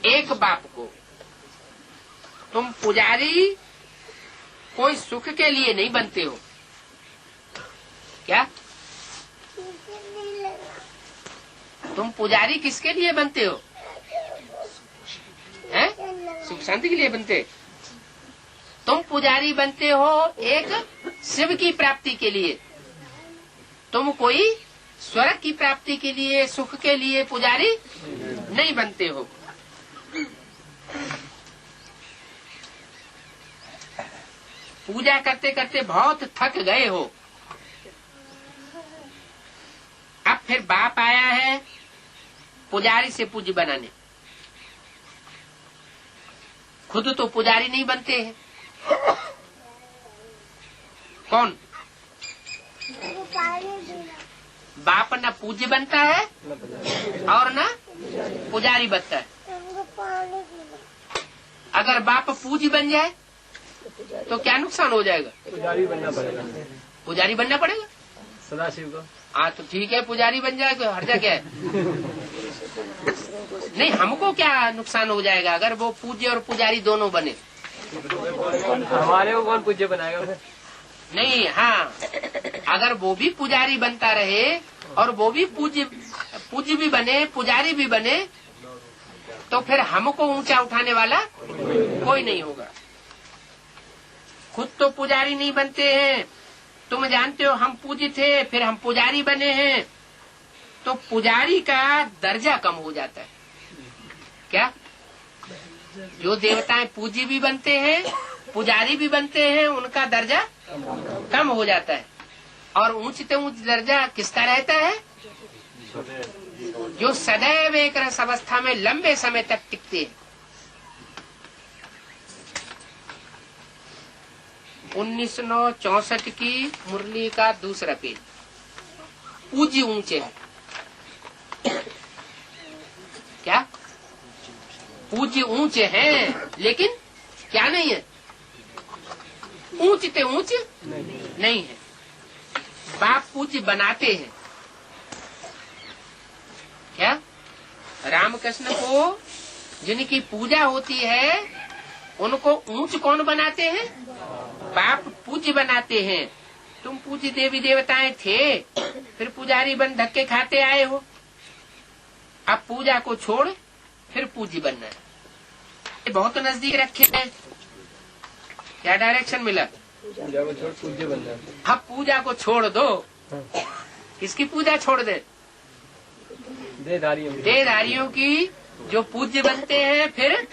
एक बाप को। तुम पुजारी कोई सुख के लिए नहीं बनते हो। क्या? तुम पुजारी किसके लिए बनते हो? हैं? सुख शांति के लिए बनते। तुम पुजारी बनते हो एक शिव की प्राप्ति के लिए। तुम कोई स्वर्ग की प्राप्ति के लिए, सुख के लिए पुजारी नहीं बनते हो। पूजा करते करते बहुत थक गए हो, अब फिर बाप आया है पुजारी से पूज्य बनाने। खुद तो पुजारी नहीं बनते हैं। कौन? बाप न पूज्य बनता है और न पुजारी बनता है। अगर बाप पूज्य बन जाए तो क्या नुकसान हो जाएगा? पुजारी बनना पड़ेगा। पुजारी बनना पड़ेगा सदाशिव को। हाँ तो ठीक है, पुजारी बन जाए तो हर्जा क्या है? नहीं, हमको क्या नुकसान हो जाएगा अगर वो पूज्य और पुजारी दोनों बने? हमारे को कौन पूज्य बनाएगा फिर? नहीं, हाँ, अगर वो भी पुजारी बनता रहे और वो भी पूज्य भी बने, पुजारी भी बने, तो फिर हमको ऊंचा उठाने वाला कोई नहीं होगा। खुद तो पुजारी नहीं बनते हैं, तुम जानते हो हम पूज्य थे, फिर हम पुजारी बने हैं, तो पुजारी का दर्जा कम हो जाता है। क्या? जो देवताएं पूज्य भी बनते हैं, पुजारी भी बनते हैं, उनका दर्जा कम हो जाता है। और ऊंच से ऊंच दर्जा किसका रहता है? जो सदैव एक रस अवस्था में लंबे समय तक टिकते हैं। 1964 की मुरली का दूसरा पेज। पूज्य ऊंचे है। क्या? पूज्य ऊंचे हैं, लेकिन क्या नहीं है? ऊंचते ऊंच नहीं है। बाप पूज्य बनाते हैं। क्या? रामकृष्ण को जिनकी पूजा होती है उनको ऊंच कौन बनाते हैं? बाप पूज्य बनाते हैं। तुम पूज्य देवी देवताएं थे, फिर पुजारी बन धक्के खाते आए हो। अब पूजा को छोड़ फिर पूज्य बनना है। बहुत नजदीक रखे हैं। क्या डायरेक्शन मिला? पूजा को छोड़ पूज्य बनना है। अब पूजा को छोड़ दो। किसकी पूजा छोड़ दे? देहधारियों की। जो पूज्य बनते हैं फिर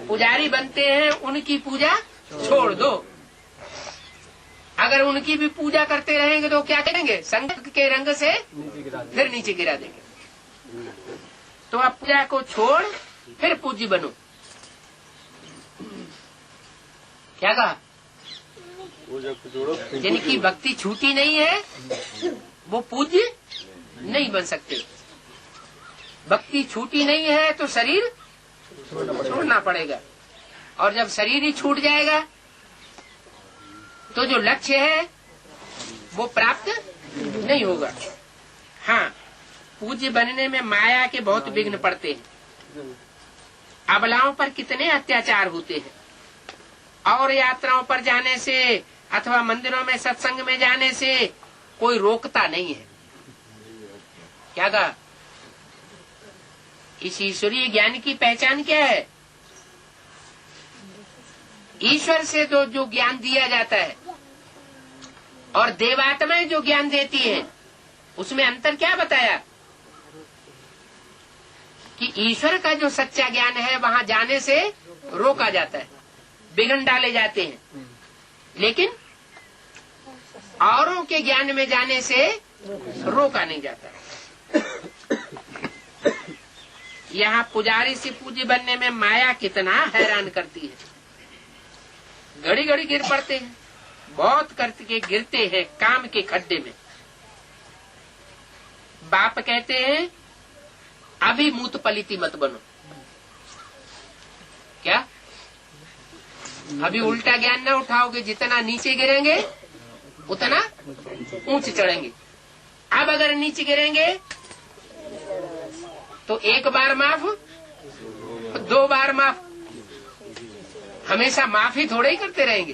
पुजारी बनते हैं, उनकी पूजा छोड़ दो। अगर उनकी भी पूजा करते रहेंगे तो क्या करेंगे? संकट के रंग से फिर नीचे गिरा देंगे। तो आप पूजा को छोड़ फिर पूज्य बनो। क्या कहा? जिनकी भक्ति छूटी नहीं है वो पूज्य नहीं बन सकते। भक्ति छूटी नहीं है तो शरीर छोड़ना पड़ेगा, और जब शरीर ही छूट जाएगा तो जो लक्ष्य है वो प्राप्त नहीं होगा। हाँ, पूज्य बनने में माया के बहुत विघ्न पड़ते हैं। अबलाओं पर कितने अत्याचार होते हैं, और यात्राओं पर जाने से अथवा मंदिरों में सत्संग में जाने से कोई रोकता नहीं है। क्या कहा? इस ईश्वरीय ज्ञान की पहचान क्या है? ईश्वर से तो जो ज्ञान दिया जाता है और देवात्माएं जो ज्ञान देती है, उसमें अंतर क्या बताया? कि ईश्वर का जो सच्चा ज्ञान है वहां जाने से रोका जाता है, विघ्न डाले जाते हैं, लेकिन औरों के ज्ञान में जाने से रोका नहीं जाता। यहाँ पुजारी से पूज्य बनने में माया कितना हैरान करती है। घड़ी घड़ी गिर पड़ते हैं, बहुत करके गिरते हैं काम के खड्डे में। बाप कहते हैं अभी मूत पलिती मत बनो। क्या? अभी उल्टा ज्ञान न उठाओगे, जितना नीचे गिरेंगे उतना ऊंचे चढ़ेंगे। अब अगर नीचे गिरेंगे तो एक बार माफ, 2 बार माफ, हमेशा माफी थोड़े ही करते रहेंगे।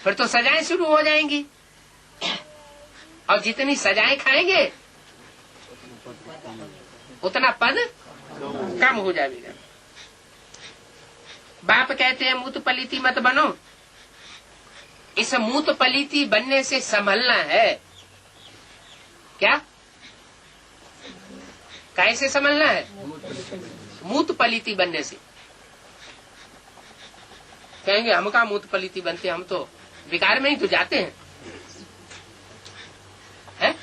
फिर तो सजाएं शुरू हो जाएंगी, और जितनी सजाएं खाएंगे उतना पद कम हो जाएगा। बाप कहते हैं मूत पलीती मत बनो। इस मूत पलीती बनने से संभलना है। क्या? कैसे संभलना है? मूत पलीती बनने से। कहेंगे हम का मूत पलीती बनते, हम तो विकार में ही तो जाते हैं, है?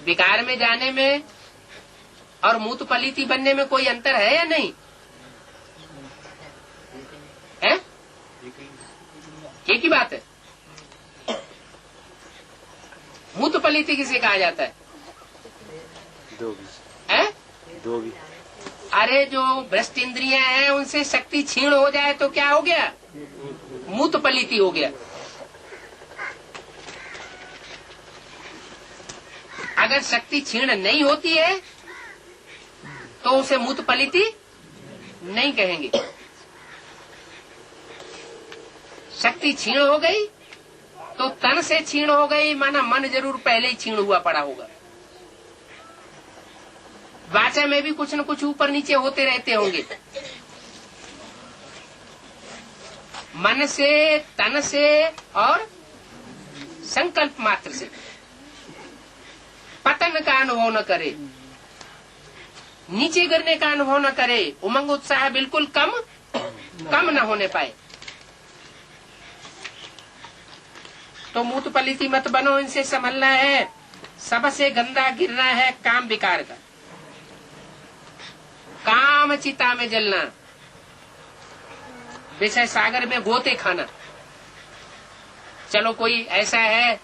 विकार में जाने में और मूत पलीती बनने में कोई अंतर है या नहीं है? एक ही बात है। मूत पलीती किसे कहा जाता है? दो भी। अरे जो भ्रष्ट इंद्रियां हैं उनसे शक्ति छीण हो जाए तो क्या हो गया? मूत पलीती हो गया। अगर शक्ति क्षीण नहीं होती है तो उसे मूत पलिति नहीं कहेंगे। शक्ति क्षीण हो गई तो तन से क्षीण हो गई, माना मन जरूर पहले ही क्षीण हुआ पड़ा होगा। वाचा में भी कुछ न कुछ ऊपर नीचे होते रहते होंगे। मन से, तन से और संकल्प मात्र से पतन का अनुभव न करे, नीचे गिरने का अनुभव न करे, उमंग उत्साह बिल्कुल कम न होने पाए। तो मूत पलिति मत बनो, इनसे संभलना है। सबसे गंदा गिरना है काम विकार का, काम चिता में जलना, विषय सागर में गोते खाना। चलो कोई ऐसा है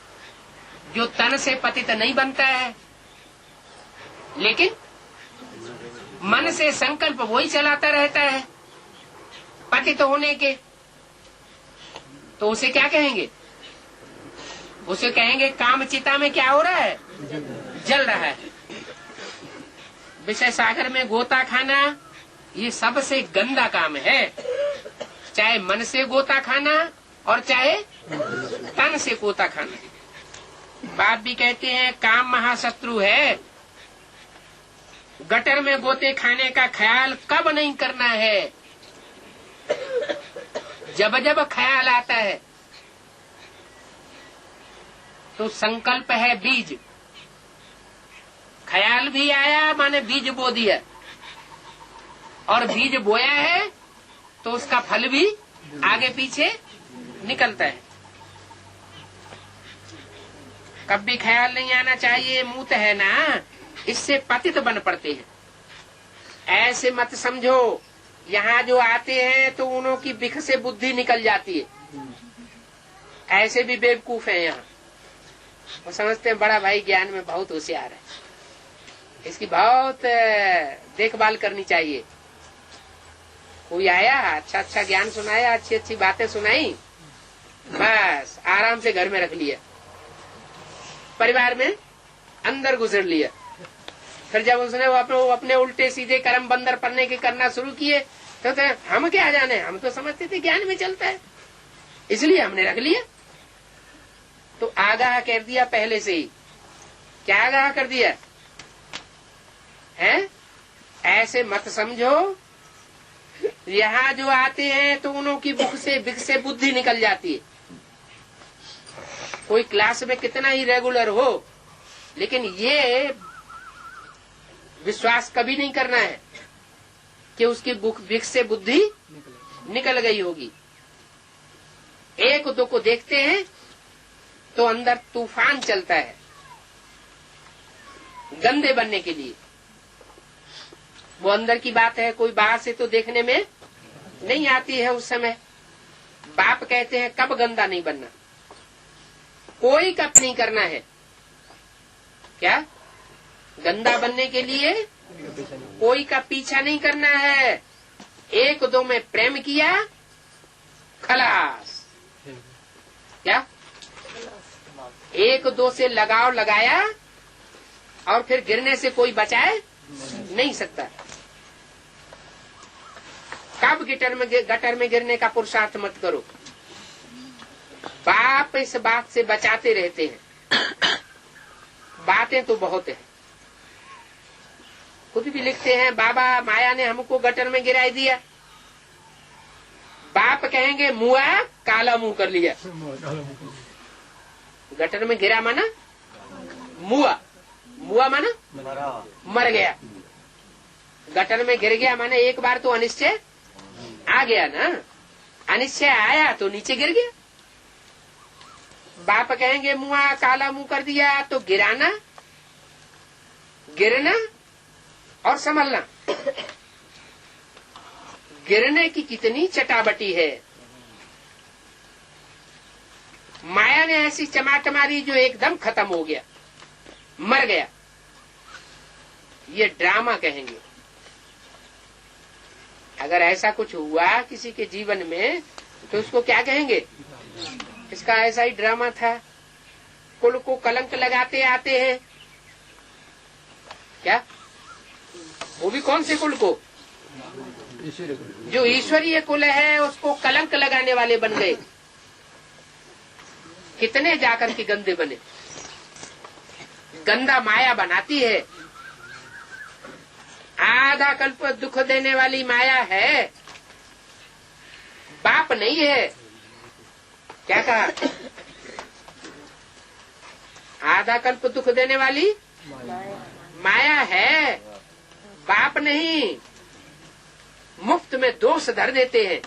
जो तन से पतित नहीं बनता है, लेकिन मन से संकल्प वही चलाता रहता है पतित होने के, तो उसे क्या कहेंगे? उसे कहेंगे काम चिता में क्या हो रहा है? जल रहा है। विषय सागर में गोता खाना ये सबसे गंदा काम है, चाहे मन से गोता खाना और चाहे तन से गोता खाना। बाप भी कहते हैं काम महाशत्रु है। गटर में गोते खाने का ख्याल कब नहीं करना है? जब जब ख्याल आता है तो संकल्प है बीज, ख्याल भी आया माने बीज बो दिया, और बीज बोया है तो उसका फल भी आगे पीछे निकलता है। कभी ख्याल नहीं आना चाहिए, मूत है ना, इससे पतित बन पड़ते हैं। ऐसे मत समझो, यहाँ जो आते हैं तो उन्हों की बिख से बुद्धि निकल जाती है। ऐसे भी बेवकूफ हैं यहाँ, वो समझते हैं बड़ा भाई ज्ञान में बहुत होशियार है, इसकी बहुत देखभाल करनी चाहिए। कोई आया, अच्छा ज्ञान सुनाया, अच्छी बातें सुनाई, बस आराम से घर में रख लिया, परिवार में अंदर गुजर लिया। फिर जब उसने वो अपने उल्टे सीधे कर्म बंदर पन्ने के करना शुरू किए तो हम क्या जाने, हम तो समझते थे ज्ञान में चलता है, इसलिए हमने रख लिया। तो आगाह कर दिया पहले से ही। क्या आगाह कर दिया है? ऐसे मत समझो, यहाँ जो आते हैं तो उन्हों की बिख से बुद्धि निकल जाती है। कोई क्लास में कितना ही रेगुलर हो, लेकिन ये विश्वास कभी नहीं करना है कि उसकी बिख से बुद्धि निकल गई होगी। एक दो को देखते हैं तो अंदर तूफान चलता है गंदे बनने के लिए। वो अंदर की बात है, कोई बाहर से तो देखने में नहीं आती है। उस समय बाप कहते हैं कब गंदा नहीं बनना, कोई कप नहीं करना है। क्या गंदा बनने के लिए कोई का पीछा नहीं करना है। एक दो में प्रेम किया, खलास। क्या एक दो से लगाव लगाया और फिर गिरने से कोई बचाए नहीं सकता। कब गटर में गिरने का पुरुषार्थ मत करो। बाप इस बात से बचाते रहते हैं। बातें तो बहुत है, खुद भी लिखते हैं बाबा माया ने हमको गटर में गिराई दिया। बाप कहेंगे मुआ काला मुंह कर लिया। गटर में गिरा माना मुआ, मुआ माना मर गया। गटर में गिर गया माने एक बार तो अनिश्चय आ गया ना, अनिश्चय आया तो नीचे गिर गया। बाप कहेंगे मुआ काला मुंह कर दिया, तो गिराना, गिरना और संभलना। गिरने की कितनी चटाबटी है। माया ने ऐसी चमाट मारी जो एकदम खत्म हो गया, मर गया। ये ड्रामा कहेंगे। अगर ऐसा कुछ हुआ किसी के जीवन में तो उसको क्या कहेंगे? इसका ऐसा ही ड्रामा था। कुल को कलंक लगाते आते हैं क्या? वो भी कौन से कुल को? जो ईश्वरीय कुल है उसको कलंक लगाने वाले बन गए। कितने जाकर के गंदे बने। गंदा माया बनाती है। आधा कल्प दुख देने वाली माया है, बाप नहीं है। क्या कहा? आधा कल्प दुख देने वाली माया है, बाप नहीं। मुफ्त में दोष धर देते हैं।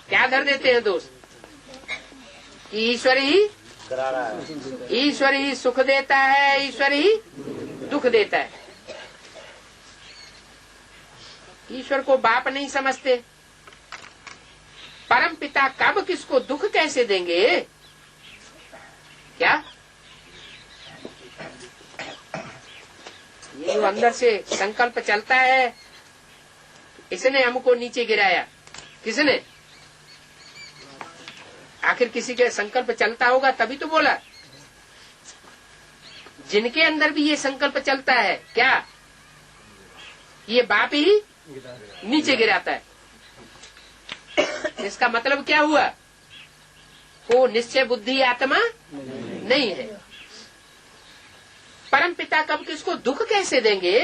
क्या धर देते हैं दोष? ईश्वर ही सुख देता है, ईश्वर ही दुख देता है। ईश्वर को बाप नहीं समझते। परम पिता कब किसको दुख कैसे देंगे? क्या ये अंदर से संकल्प चलता है, इसने हमको नीचे गिराया। किसने? आखिर किसी के संकल्प चलता होगा तभी तो बोला। जिनके अंदर भी ये संकल्प चलता है, क्या ये बाप ही नीचे गिराता है? इसका मतलब क्या हुआ? वो निश्चय बुद्धि आत्मा नहीं है। परम पिता कब किसको दुख कैसे देंगे?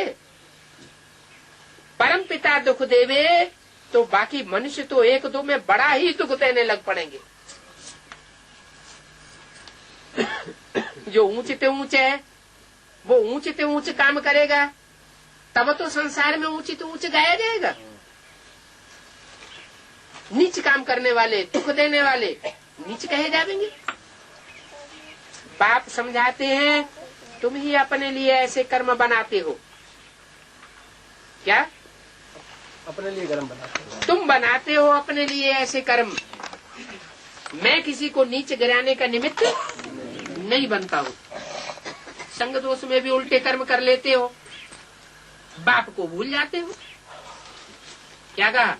परम पिता दुख देवे तो बाकी मनुष्य तो एक दो में बड़ा ही दुख देने लग पड़ेंगे। जो ऊंचे ते ऊंचे है वो ऊंचे ते ऊंचे काम करेगा, तब तो संसार में ऊंचे ते ऊंचे गाया जाएगा। नीच काम करने वाले, दुख देने वाले नीच कहे जाएंगे। बाप समझाते हैं तुम ही अपने लिए ऐसे कर्म बनाते हो। क्या? अपने लिए कर्म बनाते हो। तुम बनाते हो अपने लिए ऐसे कर्म। मैं किसी को नीचे गिराने का निमित्त नहीं बनता हूँ। संग दोष में भी उल्टे कर्म कर लेते हो, बाप को भूल जाते हो। क्या कहा?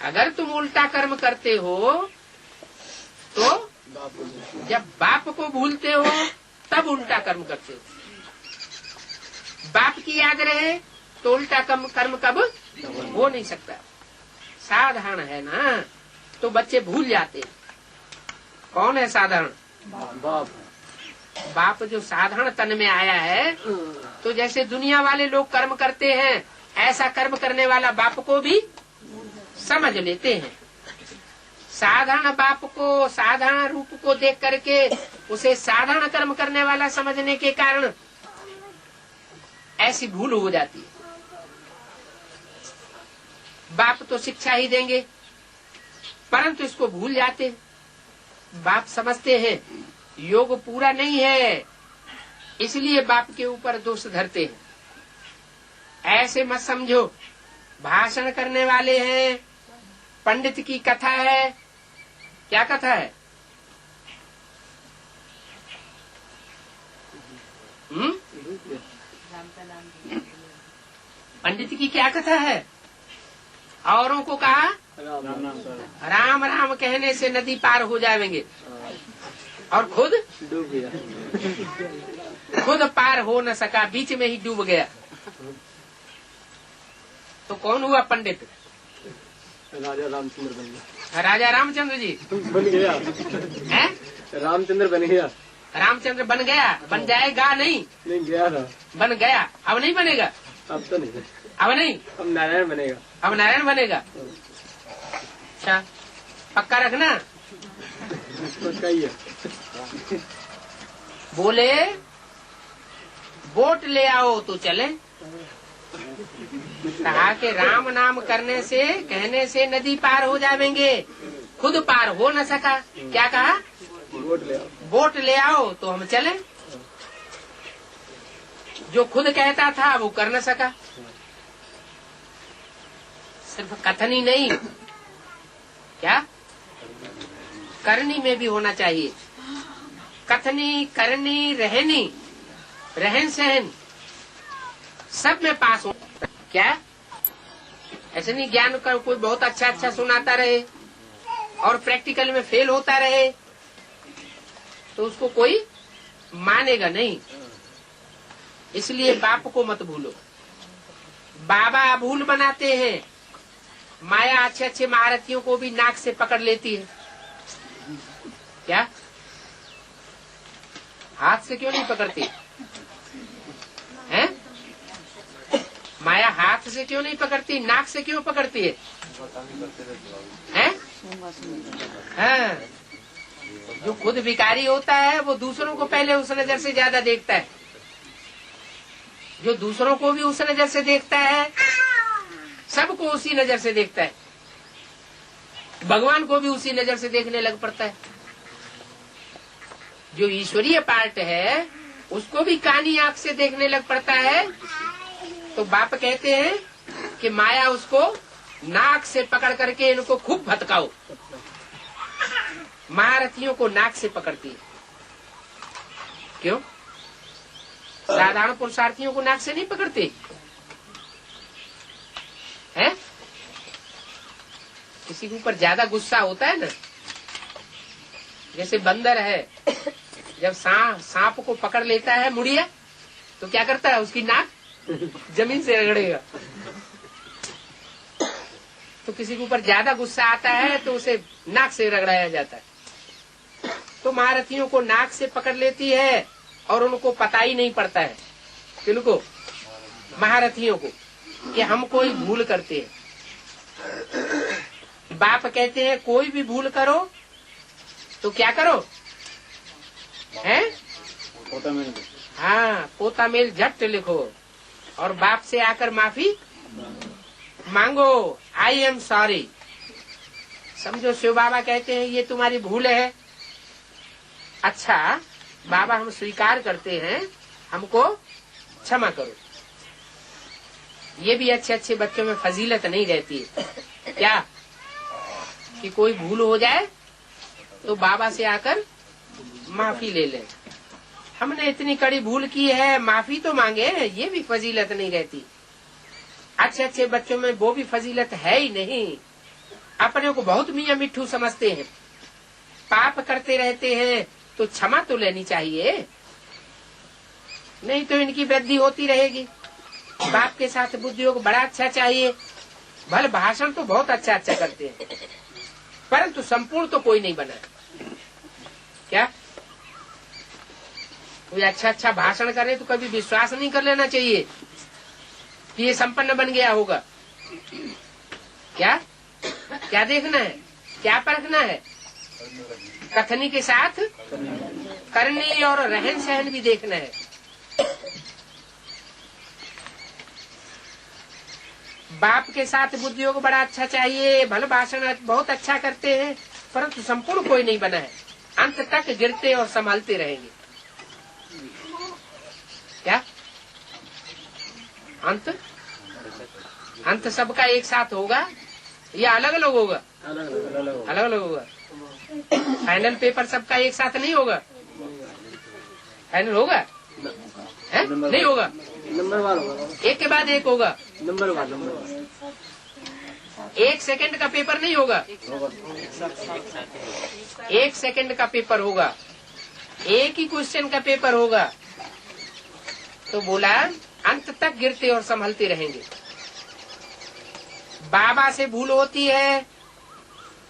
अगर तुम उल्टा कर्म करते हो तो जब बाप को भूलते हो तब उल्टा कर्म करते हो। बाप की याद रहे तो उल्टा कर्म कब हो नहीं सकता। साधारण है ना, तो बच्चे भूल जाते हैं। कौन है साधारण? बाप जो साधारण तन में आया है, तो जैसे दुनिया वाले लोग कर्म करते हैं ऐसा कर्म करने वाला बाप को भी समझ लेते हैं। साधारण बाप को, साधारण रूप को देख करके उसे साधारण कर्म करने वाला समझने के कारण ऐसी भूल हो जाती है। बाप तो शिक्षा ही देंगे, परंतु इसको भूल जाते हैं। बाप समझते हैं योग पूरा नहीं है, इसलिए बाप के ऊपर दोष धरते हैं। ऐसे मत समझो। भाषण करने वाले हैं, पंडित की कथा है। क्या कथा है? पंडित की क्या कथा है? औरों को कहा राम राम कहने से नदी पार हो जाएंगे, और खुद डूब गया। खुद पार हो न सका, बीच में ही डूब गया। तो कौन हुआ पंडित? राजा रामचंद्र बन गया। राजा रामचंद्र जी बन गया हैं? रामचंद्र बन गया। रामचंद्र बन गया? बन जाएगा नहीं, गया था। बन गया। अब नहीं बनेगा? अब तो नहीं, अब नहीं, अब नारायण बनेगा। अब नारायण बनेगा। अच्छा, पक्का रखना। पक्का ही है। बोले वोट ले आओ तो चले। कहा कि राम नाम करने से, कहने से नदी पार हो जाएंगे, खुद पार हो न सका। क्या कहा? वोट ले आओ। वोट ले आओ तो हम चले। जो खुद कहता था वो कर न सका। सिर्फ कथन ही नहीं, क्या करनी में भी होना चाहिए। कथनी, करनी, रहनी, रहन सहन सब में पास हो। क्या ऐसे नहीं ज्ञान का कोई बहुत अच्छा अच्छा सुनाता रहे और प्रैक्टिकल में फेल होता रहे तो उसको कोई मानेगा नहीं। इसलिए बाप को मत भूलो। बाबा भूल बनाते हैं। माया अच्छे अच्छे महारथियों को भी नाक से पकड़ लेती है। क्या हाथ से क्यों नहीं पकड़ती है? माया हाथ से क्यों नहीं पकड़ती, नाक से क्यों पकड़ती है? हाँ, जो खुद भिखारी होता है वो दूसरों को पहले उस नजर से ज्यादा देखता है। जो दूसरों को भी उस नजर से देखता है, सबको उसी नजर से देखता है। भगवान को भी उसी नजर से देखने लग पड़ता है। जो ईश्वरीय पार्ट है उसको भी कानी आंख से देखने लग पड़ता है। तो बाप कहते हैं कि माया उसको नाक से पकड़ करके इनको खूब भटकाओ। महारथियों को नाक से पकड़ती है। क्यों? साधारण पुरुषार्थियों को नाक से नहीं पकड़ती है? किसी के ऊपर ज्यादा गुस्सा होता है ना, जैसे बंदर है, जब सांप को पकड़ लेता है मुड़िया, तो क्या करता है? उसकी नाक जमीन से रगड़ेगा। तो किसी के ऊपर ज्यादा गुस्सा आता है तो उसे नाक से रगड़ाया जाता है। तो महारथियों को नाक से पकड़ लेती है और उनको पता ही नहीं पड़ता है, किनको? महारथियों को, कि हम कोई भूल करते हैं। बाप कहते हैं कोई भी भूल करो तो क्या करो? हैं? हाँ, पोता मेल झट लिखो और बाप से आकर माफी मांगो। I am sorry. समझो शिव बाबा कहते हैं ये तुम्हारी भूल है। अच्छा बाबा, हम स्वीकार करते हैं, हमको क्षमा करो। ये भी अच्छे अच्छे बच्चों में फजीलत नहीं रहती है क्या? कि कोई भूल हो जाए तो बाबा से आकर माफी ले ले। हमने इतनी कड़ी भूल की है, माफी तो मांगे। ये भी फजीलत नहीं रहती। अच्छे अच्छे बच्चों में वो भी फजीलत है ही नहीं। अपने को बहुत मियां मिट्ठू समझते हैं, पाप करते रहते हैं, तो क्षमा तो लेनी चाहिए, नहीं तो इनकी वृद्धि होती रहेगी। बाप के साथ बुद्धियोग बड़ा अच्छा चाहिए। भले भाषण तो बहुत अच्छा अच्छा करते हैं, परंतु संपूर्ण तो कोई नहीं बना। क्या कोई अच्छा अच्छा भाषण करे तो कभी विश्वास नहीं कर लेना चाहिए कि ये संपन्न बन गया होगा। क्या क्या देखना है, क्या परखना है? कथनी के साथ करनी और रहन सहन भी देखना है। बाप के साथ बुद्धियोग बड़ा अच्छा चाहिए, भले भाषण बहुत अच्छा करते हैं, परंतु संपूर्ण कोई नहीं बना है। अंत तक गिरते और संभालते रहेंगे। क्या अंत सबका एक साथ होगा या अलग अलग होगा? अलग अलग होगा। फाइनल पेपर सबका एक साथ नहीं होगा। फाइनल होगा है? नहीं होगा, एक के बाद एक होगा। एक सेकंड का पेपर नहीं होगा, एक सेकंड का पेपर होगा, एक ही क्वेश्चन का पेपर होगा। तो बोला अंत तक गिरते और संभलते रहेंगे। बाबा से भूल होती है,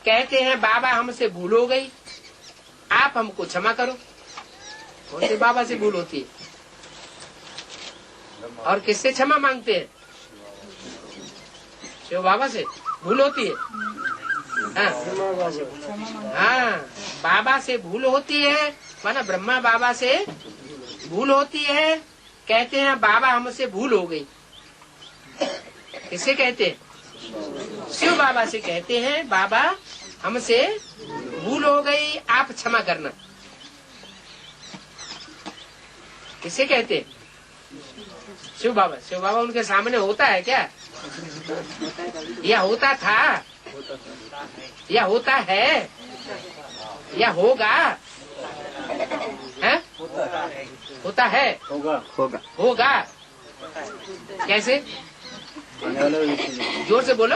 कहते हैं बाबा हमसे भूल हो गई, आप हमको क्षमा करो। कौन से बाबा से भूल होती है? और किससे क्षमा मांगते हैं? शिव बाबा से भूल होती है। हाँ, बाबा से भूल होती है, माना ब्रह्मा बाबा से भूल होती है। कहते हैं बाबा हमसे भूल हो गई। किससे कहते हैं? शिव बाबा से कहते हैं बाबा हमसे भूल हो गई, आप क्षमा करना। किससे कहते हैं? शिव बाबा। शिव बाबा उनके सामने होता है क्या? या होता था, या होता है, या होगा? है? होता है, होगा। कैसे? जोर से बोलो।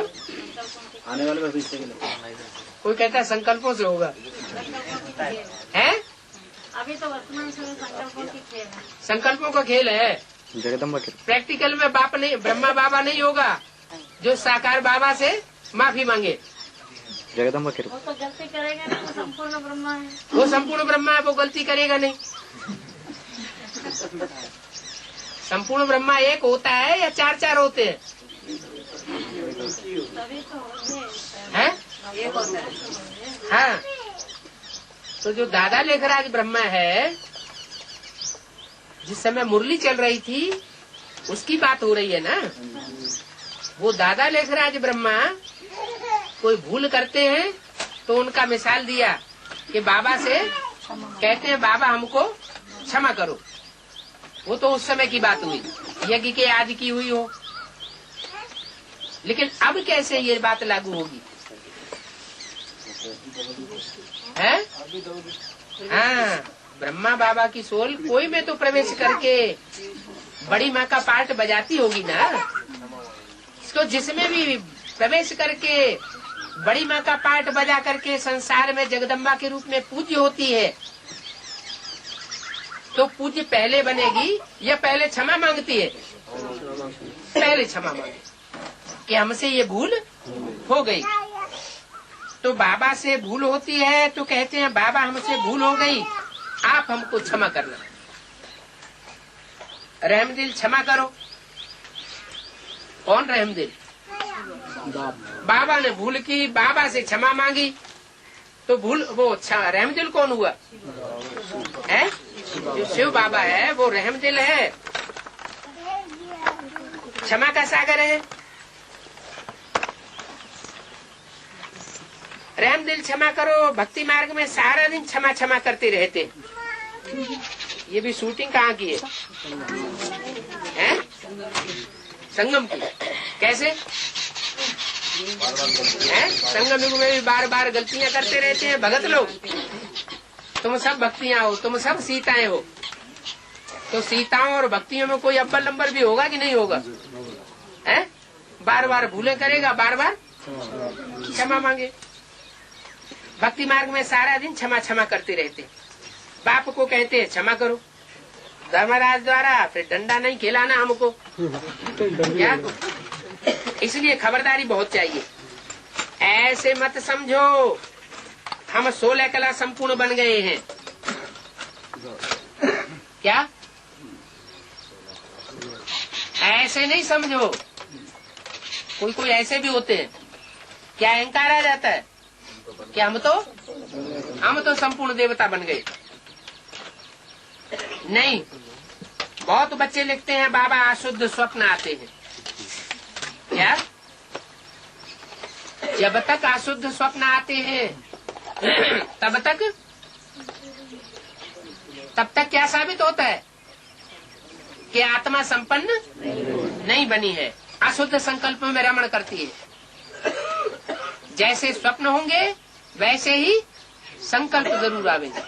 आने वाले भविष्य के लिए। कोई कहता है संकल्पों से होगा, है? अभी तो वर्तमान समय संकल्पों की खेल है। संकल्पों का खेल है। जगदम्बा प्रैक्टिकल में बाप नहीं, ब्रह्मा बाबा नहीं होगा जो साकार बाबा से माफी मांगे। जगदम्बा वो तो गलती करेगा नहीं, वो संपूर्ण ब्रह्मा है। वो संपूर्ण ब्रह्मा है, वो गलती करेगा नहीं। संपूर्ण ब्रह्मा एक होता है या चार चार होते हैं? तभी तो हैं? एक होता है। हाँ, तो जो दादा लेखराज ब्रह्मा है, जिस समय मुरली चल रही थी उसकी बात हो रही है ना। वो दादा लेखराज ब्रह्मा कोई भूल करते हैं तो उनका मिसाल दिया कि बाबा से कहते हैं बाबा हमको क्षमा करो। वो तो उस समय की बात हुई, यज्ञ के आदि की हुई हो। लेकिन अब कैसे ये बात लागू होगी? है? हाँ, ब्रह्मा बाबा की सोल कोई में तो प्रवेश करके बड़ी माँ का पार्ट बजाती होगी ना। इसको जिसमें भी प्रवेश करके बड़ी माँ का पार्ट बजा करके संसार में जगदम्बा के रूप में पूज्य होती है, तो पूज्य पहले बनेगी या पहले क्षमा मांगती है? पहले क्षमा मांगे कि हमसे ये भूल हो गई। तो बाबा से भूल होती है तो कहते हैं बाबा हमसे भूल हो गई, आप हमको क्षमा करना, रहमदिल क्षमा करो। कौन रहमदिल? बाबा ने भूल की, बाबा से क्षमा मांगी, तो भूल वो रहमदिल कौन हुआ? है जो शिव बाबा है वो रहमदिल है, क्षमा का सागर है। रहमदिल क्षमा करो। भक्ति मार्ग में सारा दिन क्षमा क्षमा करते रहते। ये भी शूटिंग कहाँ की है? संगम की। कैसे है? संगम युग में भी बार बार गलतियां करते रहते हैं भगत लोग। तुम सब भक्तियां हो, तुम सब सीताएं हो, तो सीताओं और भक्तियों में कोई अव्वल नंबर भी होगा कि नहीं होगा? है? बार बार भूले करेगा, बार बार क्षमा मांगे। भक्ति मार्ग में सारा दिन क्षमा क्षमा करते रहते। बाप को कहते हैं क्षमा करो, धर्मराज द्वारा फिर डंडा नहीं खिलाना हमको। क्या? इसलिए खबरदारी बहुत चाहिए। ऐसे मत समझो हम 16 कला संपूर्ण बन गए हैं। क्या? ऐसे नहीं समझो। कोई कोई ऐसे भी होते हैं, क्या अहंकार आ जाता है कि हम तो संपूर्ण देवता बन गए। नहीं, बहुत बच्चे लिखते हैं बाबा अशुद्ध स्वप्न आते हैं। क्या? जब तक अशुद्ध स्वप्न आते हैं तब तक क्या साबित होता है कि आत्मा संपन्न नहीं बनी है, अशुद्ध संकल्प में रमण करती है। जैसे स्वप्न होंगे वैसे ही संकल्प जरूर आवेंगे।